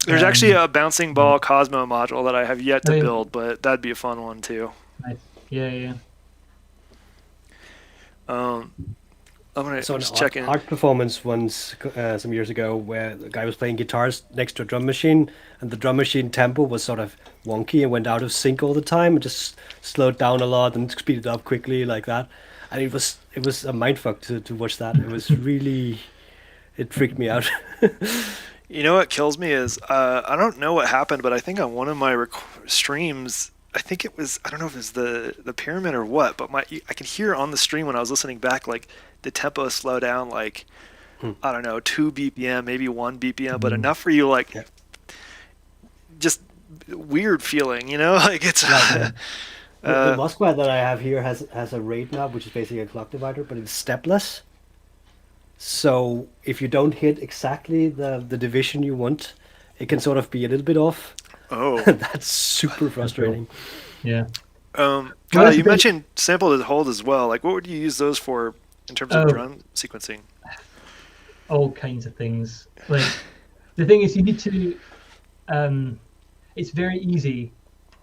A: There's actually a bouncing ball Cosmo module that I have yet to build, but that'd be a fun one too.
C: Nice. Yeah.
A: I'm gonna just check in.
B: Art Performance once some years ago, where the guy was playing guitars next to a drum machine, and the drum machine tempo was sort of wonky and went out of sync all the time, and just slowed down a lot and speeded up quickly like that. And it was a mindfuck to watch that. It was really, it freaked me out.
A: You know what kills me is I don't know what happened, but I think on one of my streams, I think it was, I don't know if it was the pyramid or what, but I could hear on the stream when I was listening back, like the tempo slow down like I don't know, 2 BPM, maybe 1 BPM, but enough for you like just weird feeling, you know, like it's.
B: The Moskva that I have here has a rate knob, which is basically a clock divider, but it's stepless. So if you don't hit exactly the division you want, it can sort of be a little bit off.
A: Oh,
B: that's super frustrating.
C: Yeah.
A: Kyle, you mentioned sample to hold as well. Like, what would you use those for in terms of drum sequencing?
C: All kinds of things. Like the thing is, you need to. It's very easy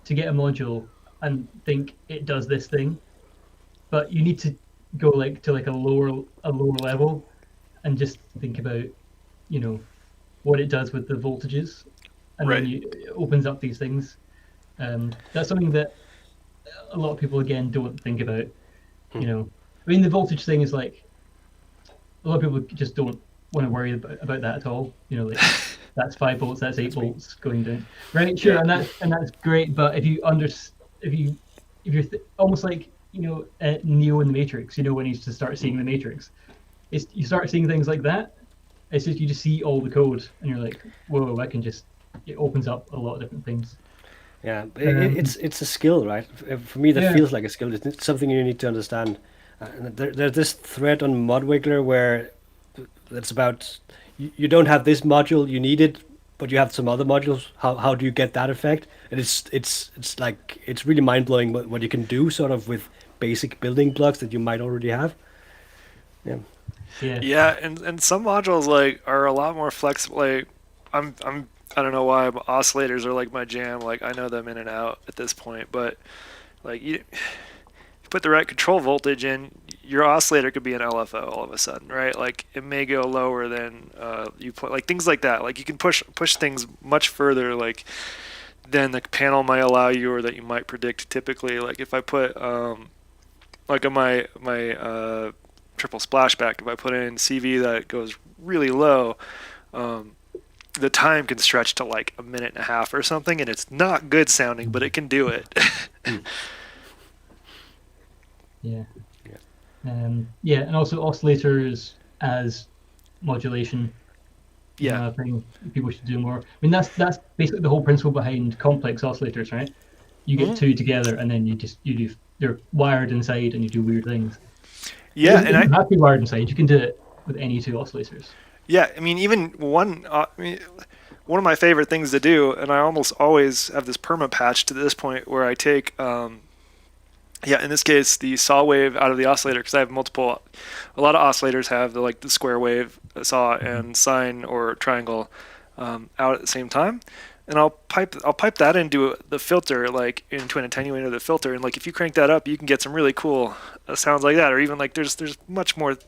C: to get a module and think it does this thing, but you need to go like to like a lower level and just think about, you know, what it does with the voltages, and then it opens up these things. That's something that a lot of people again don't think about. You know, I mean, the voltage thing is like a lot of people just don't want to worry about that at all. You know, like that's 5 volts, that's 8 volts going down. Right, sure, and that's great. But if you if you're almost like Neo in the Matrix, when he's to start seeing the Matrix, you start seeing things like that. It's just you just see all the code, and you're like, whoa, it opens up a lot of different things.
B: Yeah, it's a skill, right? For me, that
C: Yeah.
B: feels like a skill. It's something you need to understand. And there's this thread on Modwiggler where it's about you don't have this module, you need it, but you have some other modules. How do you get that effect? And it's like it's really mind blowing what you can do sort of with basic building blocks that you might already have. Yeah.
C: Yeah.
A: Yeah, and some modules like are a lot more flexible. Like I don't know why, but oscillators are like my jam. Like I know them in and out at this point, but like you put the right control voltage in, your oscillator could be an LFO all of a sudden, right? Like it may go lower than you put, like things like that. Like you can push things much further, like than the panel might allow you, or that you might predict typically. Like if I put like on my triple splashback, if I put in CV that goes really low, um, the time can stretch to like a minute and a half or something, and it's not good sounding, but it can do it.
C: Yeah.
B: Yeah.
C: Yeah, and also oscillators as modulation.
A: Yeah.
C: I think people should do more. I mean, that's basically the whole principle behind complex oscillators, right? You get two together, and then they're wired inside, and you do weird things.
A: Yeah,
C: It
A: and
C: doesn't have to be wired inside. You can do it with any two oscillators.
A: yeah, I mean, even one of my favorite things to do, and I almost always have this perma patch to this point where I take, in this case, the saw wave out of the oscillator, because I have multiple. A lot of oscillators have the square wave saw and sine or triangle out at the same time, and I'll pipe that into the filter, like into an attenuator of the filter, and like if you crank that up, you can get some really cool sounds like that, or even like there's much more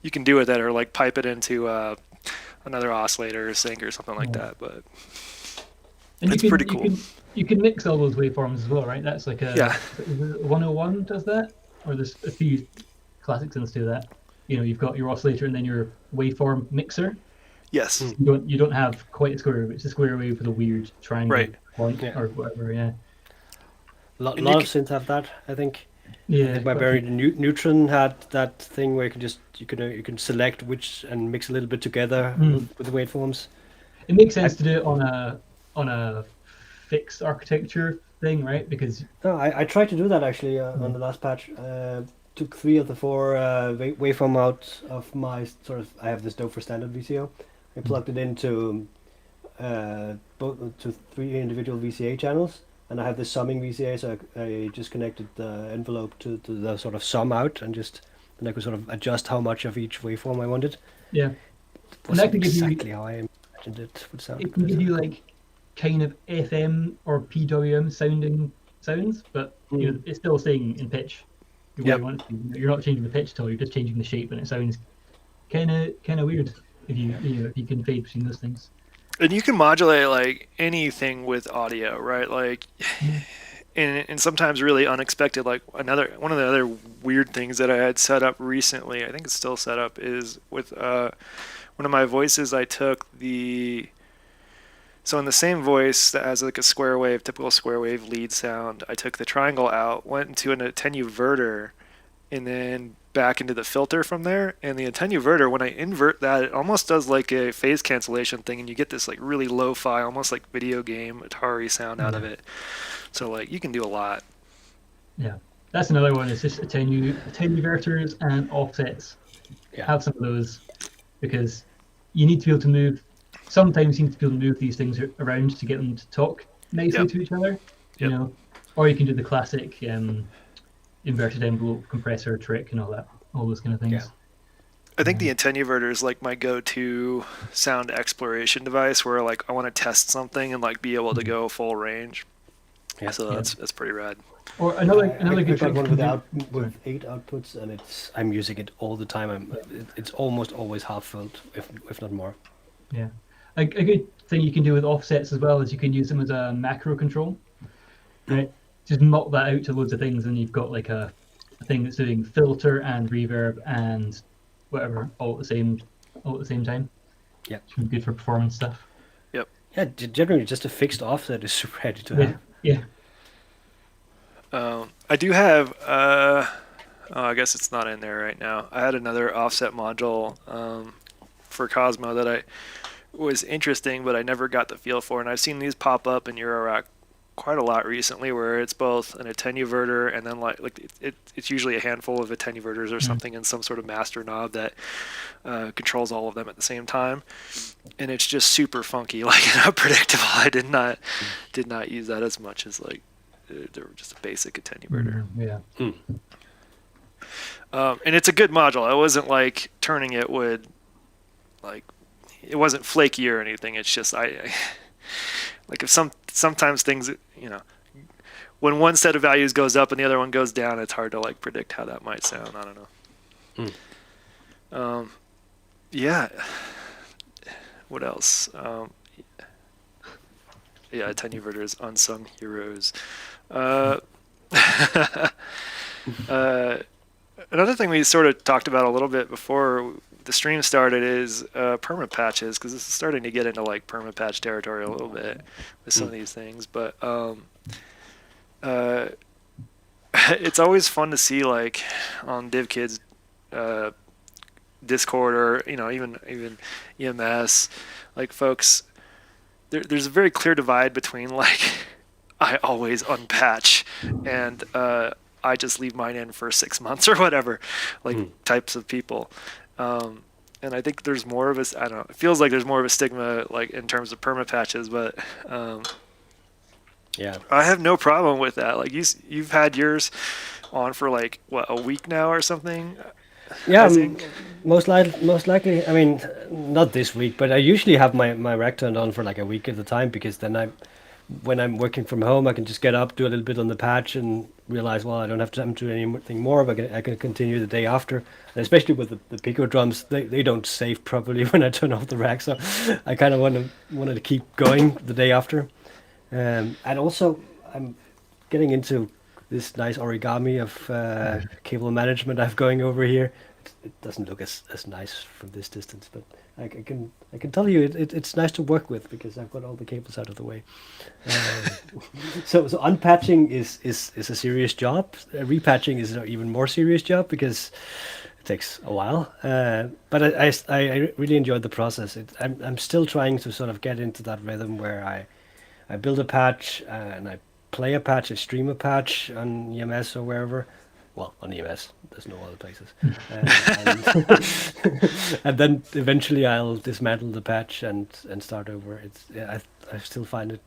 A: you can do with it, or like pipe it into another oscillator or sync or something like that. But
C: And
A: it's pretty cool.
C: You can mix all those waveforms as well, right? That's like a 101 does that, or there's a few classic synths do that. You've got your oscillator and then your waveform mixer.
A: Yes.
C: You don't have quite a square wave. It's a square wave with a weird triangle point or whatever. Yeah.
B: A lot of synths have that, I think.
C: Yeah.
B: I think my very Neutron had that thing where you can select which and mix a little bit together with the waveforms.
C: It makes sense to do it on a fixed architecture thing, right? Because
B: I tried to do that actually on the last patch. Took 3 of the 4 waveform out of my I have this Dover standard VCO. I plugged it into both to 3 individual VCA channels, and I have this summing VCA, so I just connected the envelope to the sort of sum out, and then I could sort of adjust how much of each waveform I wanted.
C: Yeah,
B: it wasn't exactly how I imagined it would sound.
C: It can give you like kind of FM or PWM sounding sounds, but it's still staying in pitch. You're not changing the pitch at all. You're just changing the shape, and it sounds kind of weird if you can fade between those things.
A: And you can modulate like anything with audio, right? Like, and sometimes really unexpected. Like one of the other weird things that I had set up recently, I think it's still set up, is with one of my voices. I took so in the same voice that has like a typical square wave lead sound, I took the triangle out, went into an attenuverter, and then back into the filter from there. And the attenuverter, when I invert that, it almost does like a phase cancellation thing, and you get this like really lo-fi, almost like video game Atari sound out of it. So like you can do a lot.
C: Yeah, that's another one. It's just attenuverters and offsets. Have some of those, because you need to be able to move. Sometimes you need to be able to move these things around to get them to talk nicely to each other. Or you can do the classic inverted envelope compressor trick and all those kind of things.
B: Yeah.
A: I think the attenuverter is like my go-to sound exploration device, where like I want to test something and like be able to go full range. Yeah. So that's pretty rad.
C: Or another good trick
B: one with 8 outputs, and I'm using it all the time. It's almost always half filled, if not more.
C: Yeah. A good thing you can do with offsets as well is you can use them as a macro control. Right? Just mop that out to loads of things, and you've got like a thing that's doing filter and reverb and whatever all at the same time.
B: Yeah.
C: It's good for performance stuff.
A: Yep.
B: Yeah, generally just a fixed offset is super handy to have.
C: Yeah.
A: I do have. I guess it's not in there right now. I had another offset module for Cosmo that I was interesting, but I never got the feel for. And I've seen these pop up in Eurorack quite a lot recently, where it's both an attenuverter and then it's usually a handful of attenuverters or something, and some sort of master knob that controls all of them at the same time, and it's just super funky, like, and unpredictable. I did not use that as much as like they were just a basic attenuverter.
C: Yeah.
A: And it's a good module. I wasn't like turning it would like it wasn't flaky or anything. It's just I like if sometimes things, when one set of values goes up and the other one goes down, it's hard to like predict how that might sound. I don't know. Yeah. What else? Yeah, attenuverters, unsung heroes. Another thing we sort of talked about a little bit before the stream started is perma patches, because this is starting to get into like perma patch territory a little bit with some of these things. But it's always fun to see, like, on DivKid's Discord, or even EMS, like, folks. There's a very clear divide between like I always unpatch and I just leave mine in for 6 months or whatever, like types of people. And I think there's more of a, I don't know, it feels like there's more of a stigma, like, in terms of perma patches, but
B: Yeah.
A: I have no problem with that. Like, you've had yours on for like what, a week now or something.
B: Yeah,
A: I think.
B: most likely. I mean, not this week, but I usually have my rack turned on for like a week at a time, because then when I'm working from home, I can just get up, do a little bit on the patch, and realize, well, I don't have time to do anything more, but I can continue the day after. And especially with the pico drums, they don't save properly when I turn off the rack, so I kind of wanted to keep going the day after. And also, I'm getting into this nice origami of cable management I've going over here. It doesn't look as nice from this distance, but I can tell you it's nice to work with, because I've got all the cables out of the way. So unpatching is a serious job. Repatching is an even more serious job, because it takes a while. But I really enjoyed the process. I'm still trying to sort of get into that rhythm where I build a patch, and I play a patch, I stream a patch on EMS or wherever. Well, on EMS, there's no other places. And then eventually I'll dismantle the patch and start over. I still find it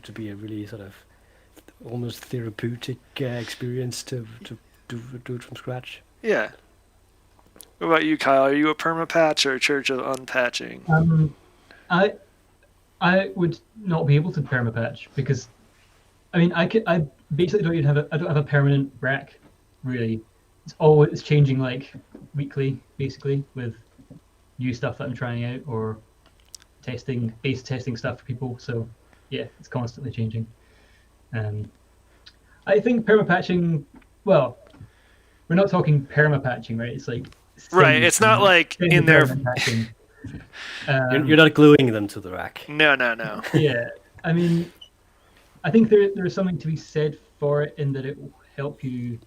B: to be a really sort of almost therapeutic experience to do it from scratch.
A: Yeah. What about you, Kyle? Are you a perma patch or a church of unpatching?
C: I would not be able to perma patch, because I mean I basically don't even have I don't have a permanent rack, really. It's changing like weekly, basically, with new stuff that I'm trying out, or beta testing stuff for people. So yeah, it's constantly changing. I think perma patching, well, we're not talking perma patching, right? It's like
A: Right, it's not like in there.
C: patching.
B: You're not gluing them to the rack.
A: No.
C: Yeah, I mean, I think there's something to be said for it, in that it will help you.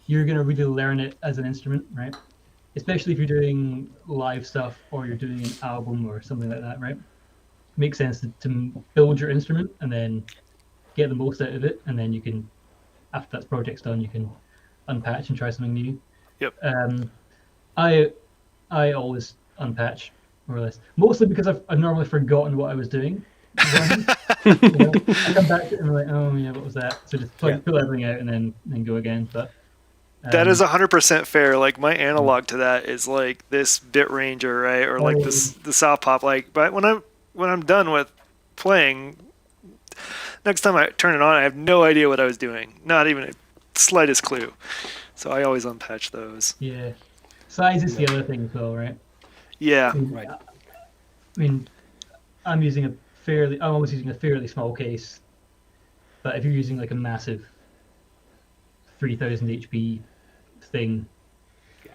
C: You're going to really learn it as an instrument, right? Especially if you're doing live stuff, or you're doing an album or something like that, right? Makes sense to build your instrument and then get the most out of it, and then you can, after that project's done, you can unpatch and try something new.
A: Yep.
C: I always unpatch, more or less, mostly because I've normally forgotten what I was doing. I come back to it and I'm like, oh yeah, what was that? So just pull everything out and then go again. But
A: that is 100% fair. Like, my analog to that is like this bit ranger, right, or like the saw pop. Like, but when I'm done with playing, next time I turn it on, I have no idea what I was doing. Not even a slightest clue. So I always unpatch those.
C: Yeah, size is the other thing as well, right?
A: Yeah.
B: Right.
C: I mean, I'm always using a fairly small case, but if you're using like a massive 3000 HP thing,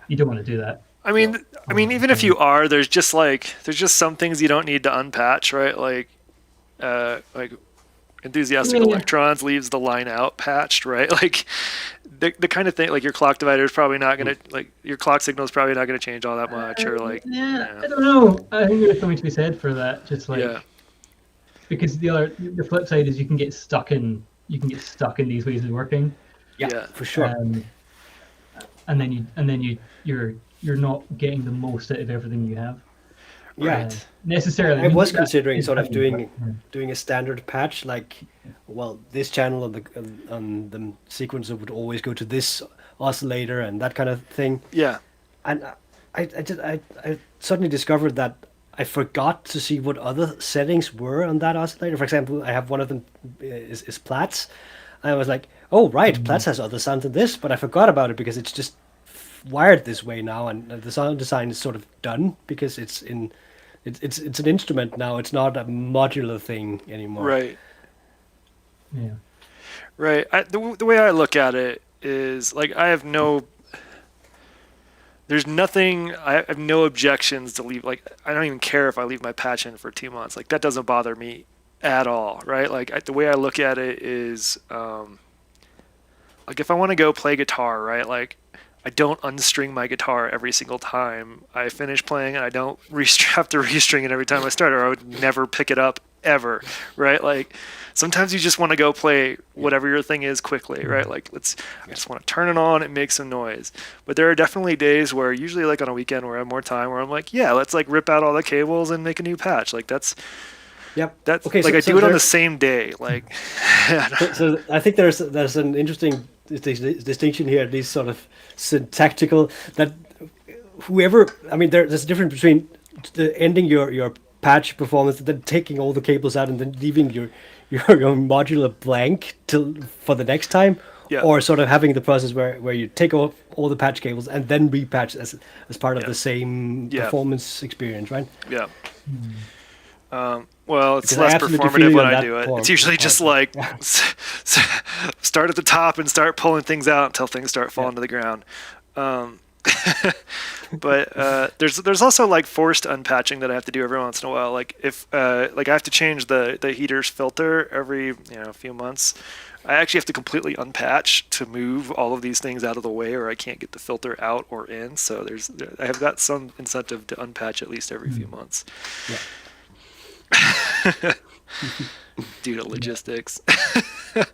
C: you don't want to do that.
A: I mean, even if you are, there's just some things you don't need to unpatch, right? Like Enthusiastic
C: Yeah.
A: Electrons leaves the line out patched, right? Like the kind of thing, like your clock divider is probably not gonna, like your clock signal is probably not gonna change all that much, or like,
C: Yeah,
A: yeah,
C: I don't know. I think there's something to be said for that. Just
A: yeah,
C: like because the flip side is you can get stuck in these ways of working,
B: Yeah,
A: yeah,
B: for sure.
C: and then you're not getting the most out of everything you have.
B: Yeah.
C: Necessarily. I
B: I
C: mean,
B: was
C: that
B: considering
C: is
B: sort of
C: valid, but,
B: doing a standard patch, like, well, this channel on the sequencer would always go to this oscillator and that kind of thing.
A: yeah,
B: And I suddenly discovered that I forgot to see what other settings were on that oscillator. For example, I have one of them is Platts. I was like, oh right, Platts has other sound than this, but I forgot about it because it's just wired this way now, and the sound design is sort of done because it's an instrument now. It's not a modular thing anymore.
A: right,
C: yeah.
A: right. The way I look at it is like there's nothing, I have no objections to leave. Like, I don't even care if I leave my patch in for 2 months. Like, that doesn't bother me at all, right? Like, the way I look at it is, like, if I want to go play guitar, right? Like, I don't unstring my guitar every single time I finish playing, and I don't have to restring it every time I start, or I would never pick it up ever, right? Like, sometimes you just want to go play whatever your thing is quickly, right? Like, I just want to turn it on and make some noise. But there are definitely days where, usually like on a weekend where I have more time, where I'm like, yeah, let's like rip out all the cables and make a new patch. Like
B: Yep.
A: that's
B: Okay.
A: like
B: So,
A: I
B: so
A: do it on
B: there,
A: the same day. Like,
B: so I think there's an interesting distinction here, at least sort of syntactical, that whoever, I mean, there's a difference between ending your patch performance, then taking all the cables out and then leaving your modular blank till for the next time,
A: yeah,
B: or sort of having the process where you take off all the patch cables and then repatch as part of
A: yeah,
B: the same
A: yeah,
B: performance experience, right?
A: yeah. Well, it's
B: Because I
A: less
B: absolutely feel
A: performative
B: you
A: when
B: on
A: I
B: that
A: do it. It's
B: part.
A: usually just like start at the top and start pulling things out until things start
B: Yeah.
A: falling to the ground. Um, but there's also like forced unpatching that I have to do every once in a while. Like if like I have to change the heater's filter every few months. I actually have to completely unpatch to move all of these things out of the way, or I can't get the filter out or in. So I have got some incentive to unpatch at least every few months.
B: Yeah.
A: Due to logistics.
C: Yeah.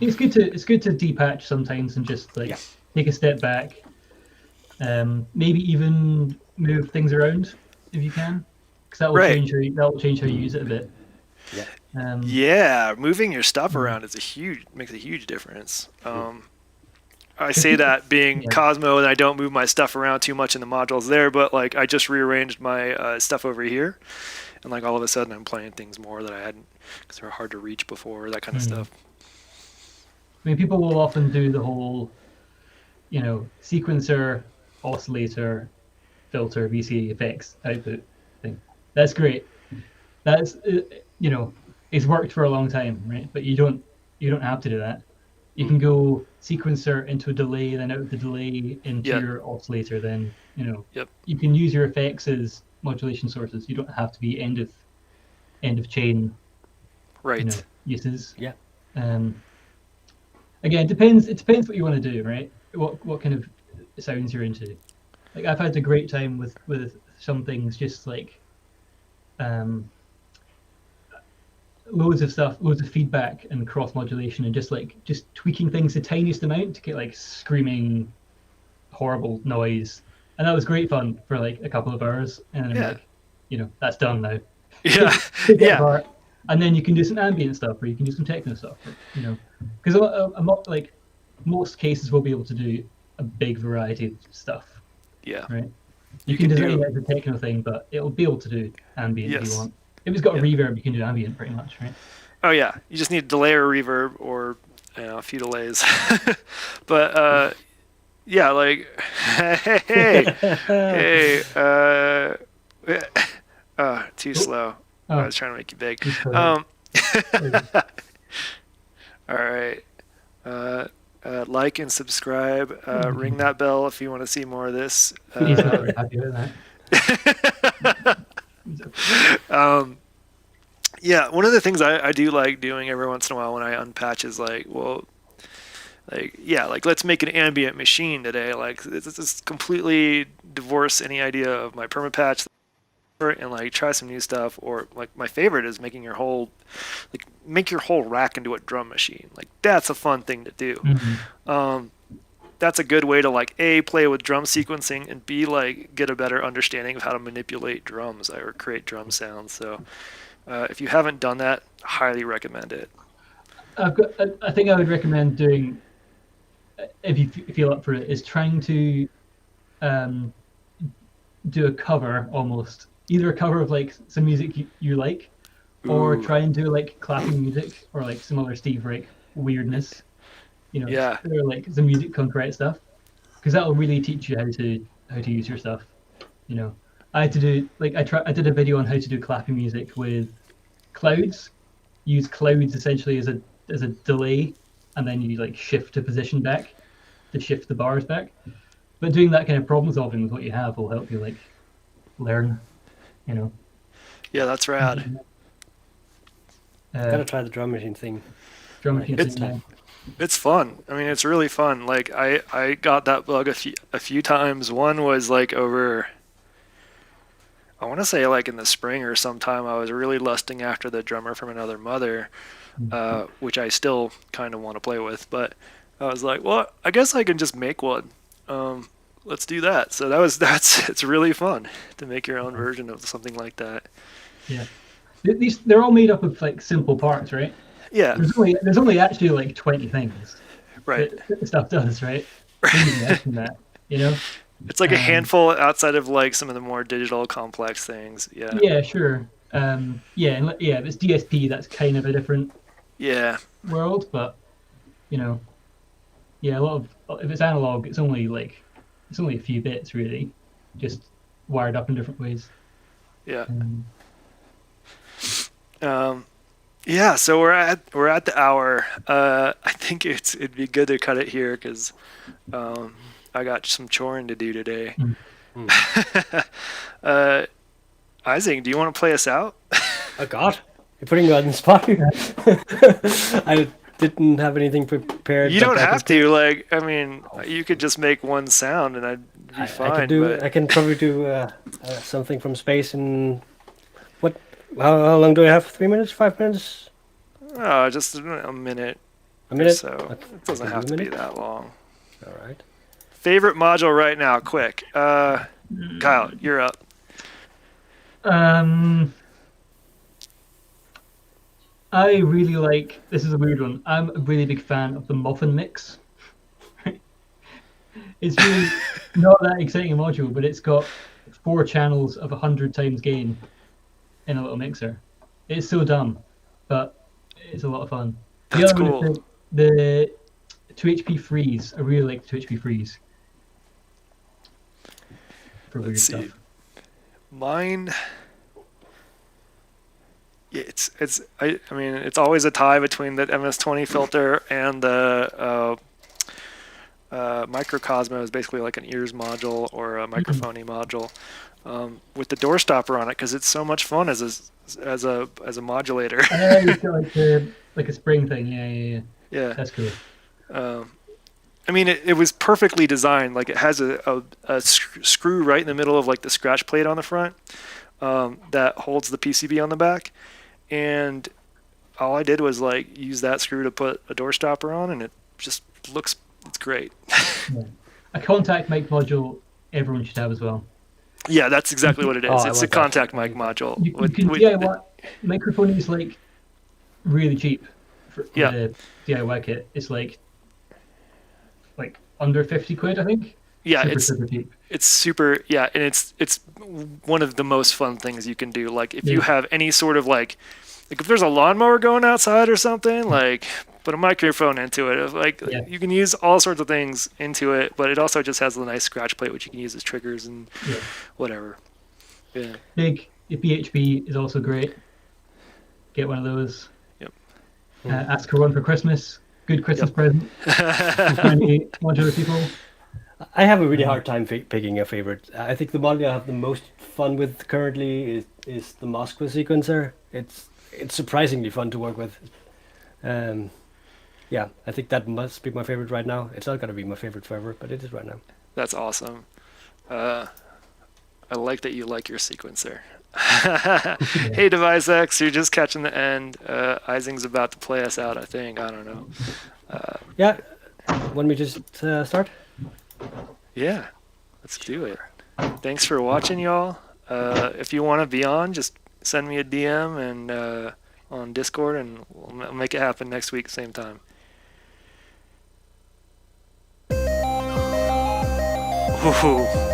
C: It's good to depatch sometimes and just like take a step back. Maybe even move things around if you can, because that will change how you use it a bit.
B: Yeah.
A: Yeah, moving your stuff around makes a huge difference. I say that being Cosmo, and I don't move my stuff around too much in the modules there, but like I just rearranged my stuff over here, and like all of a sudden I'm playing things more that I hadn't, because they were hard to reach before, that kind of stuff.
C: I mean, people will often do the whole, sequencer, oscillator, filter, VCA effects output thing. That's great. That's it's worked for a long time, right? But you don't have to do that. You can go sequencer into a delay, then out of the delay into your oscillator. Then you can use your effects as modulation sources. You don't have to be end of chain, uses.
B: Yeah.
C: Again, it depends what you want to do, right? What kind of sounds you're into. Like I've had a great time with some things, just like loads of stuff, loads of feedback and cross modulation, and just tweaking things the tiniest amount to get like screaming horrible noise. And that was great fun for like a couple of hours, and then I'm like, that's done now.
A: Yeah.
C: And then you can do some ambient stuff, or you can do some techno stuff, because like most cases we'll be able to do a big variety of stuff.
A: Yeah.
C: Right. You can design it as a techno thing, but it'll be able to do ambient if you want. If it's got a reverb, you can do ambient pretty much, right?
A: Oh yeah, you just need delay or reverb, or a few delays. But yeah, like hey, too slow. I was trying to make you big. All right. Like and subscribe. Ring that bell if you want to see more of this.
C: He's not very happy with that.
A: Yeah, one of the things I do like doing every once in a while when I unpatch is like, well, like yeah, like let's make an ambient machine today. Like this is completely divorce any idea of my permapatch and like try some new stuff. Or like my favorite is making your whole like make your whole rack into a drum machine. Like that's a fun thing to do.
C: Mhm.
A: Um, that's a good way to like a play with drum sequencing and b like get a better understanding of how to manipulate drums or create drum sounds. So if you haven't done that, highly recommend it.
C: I think I would recommend doing, if you feel up for it, is trying to um, do a cover almost. Either a cover of like some music you like, or
A: Ooh,
C: try and do like clapping music or like some other Steve Reich weirdness.
A: yeah,
C: Or like some music concrete stuff, because that will really teach you how to use your stuff. You know, I had to do like I did a video on how to do clapping music with clouds. Use clouds essentially as a delay, and then you like shift to position back to shift the bars back. But doing that kind of problem solving with what you have will help you like learn. You know,
A: yeah, that's rad.
B: Gotta try the drum machine thing
C: drum
B: when I
C: machine
B: get the
A: It's
C: thing, yeah.
B: time.
A: it's fun. I mean, it's really fun. Like I got that bug a few times. One was like over I want to say like in the spring or sometime I was really lusting after the drummer from Another Mother, which I still kind of want to play with. But I was like, well, I guess I can just make one. Um, let's do that. So that's it's really fun to make your own version of something like that.
C: Yeah. They're all made up of like simple parts, right?
A: Yeah,
C: There's only actually like 20 things
A: right.
C: that the stuff does, right? Maybe less than that, you know?
A: It's like a
C: Um,
A: handful outside of like some of the more digital complex things. Yeah,
C: yeah, sure. Yeah, if it's DSP, that's kind of a different
A: yeah,
C: world, but you know, yeah, a lot of if it's analog, it's only a few bits really, just wired up in different ways.
A: yeah.
C: Um,
A: Um, yeah, so we're at the hour. I think it'd be good to cut it here because I got some choring to do today.
C: mm.
B: Hmm.
A: uh, Isaac, do you want to play us out?
B: Oh God, you're putting me on the spot here. I didn't have anything prepared,
A: You
B: but
A: don't have to. Like, I mean, you could just make one sound and I'd be
B: I could
A: fine.
B: do.
A: But
B: I can probably do something from space in what? How long do I have? 3 minutes? 5 minutes?
A: just a minute
B: A
A: or
B: minute?
A: so.
B: Okay,
A: It
B: I
A: doesn't
B: can do
A: have
B: a
A: to be
B: minute.
A: that long.
B: All right.
A: Favorite module right now, quick. Kyle, you're up.
C: Um, I really like. This is a weird one. I'm a really big fan of the muffin mix. It's really not that exciting a module, but it's got 4 channels of 100 times gain in a little mixer. It's so dumb, but it's a lot of fun. The
A: That's
C: other one is
A: cool.
C: the 2HP freeze. I really like 2HP freeze for
A: Let's
C: weird
A: see.
C: stuff.
A: Mine. Yeah, I mean it's always a tie between the MS-20 filter and the microcosmo is basically like an ears module or a microphony module with the door stopper on it because it's so much fun as a modulator.
C: It's got like a spring thing. Yeah.
A: Yeah.
C: That's cool.
A: I mean, it was perfectly designed. Like it has a screw right in the middle of like the scratch plate on the front that holds the PCB on the back, and all I did was like use that screw to put a door stopper on, and it just looks it's great.
C: Yeah. A contact mic module everyone should have as well.
A: Yeah, that's exactly what it
B: Oh,
A: is.
B: I
A: It's a
B: want that.
A: contact
B: I
A: mic
B: need that.
A: module.
C: You can DIY. Microphone is like really cheap for
A: Yeah.
C: the DIY kit. It's like under 50 quid, I think.
A: Yeah,
C: Super cheap.
A: it's super and it's one of the most fun things you can do. Like if you
C: Yeah.
A: have any sort of like if there's a lawnmower going outside or something, like put a microphone into it. Like
C: Yeah.
A: you can use all sorts of things into it, but it also just has a nice scratch plate which you can use as triggers and
C: Yeah.
A: whatever. Yeah.
C: Big BHB is also great. Get one of those.
A: Yep.
C: Ask for one for Christmas. Good Christmas present for any modular people.
B: I have a really hard time picking a favorite. I think the model I have the most fun with currently is the Moskva sequencer. it's surprisingly fun to work with. Um, yeah, I think that must be my favorite right now. It's not gonna be my favorite forever, but it is right now.
A: That's awesome. I like that you like your sequencer. Hey, Device X, you're just catching the end. Ising's about to play us out, I think. I don't know.
B: Yeah, want me to just start?
A: Yeah, let's do it. Thanks for watching, y'all. If you want to be on, just send me a DM and on Discord, and we'll make it happen next week, same time. Ooh.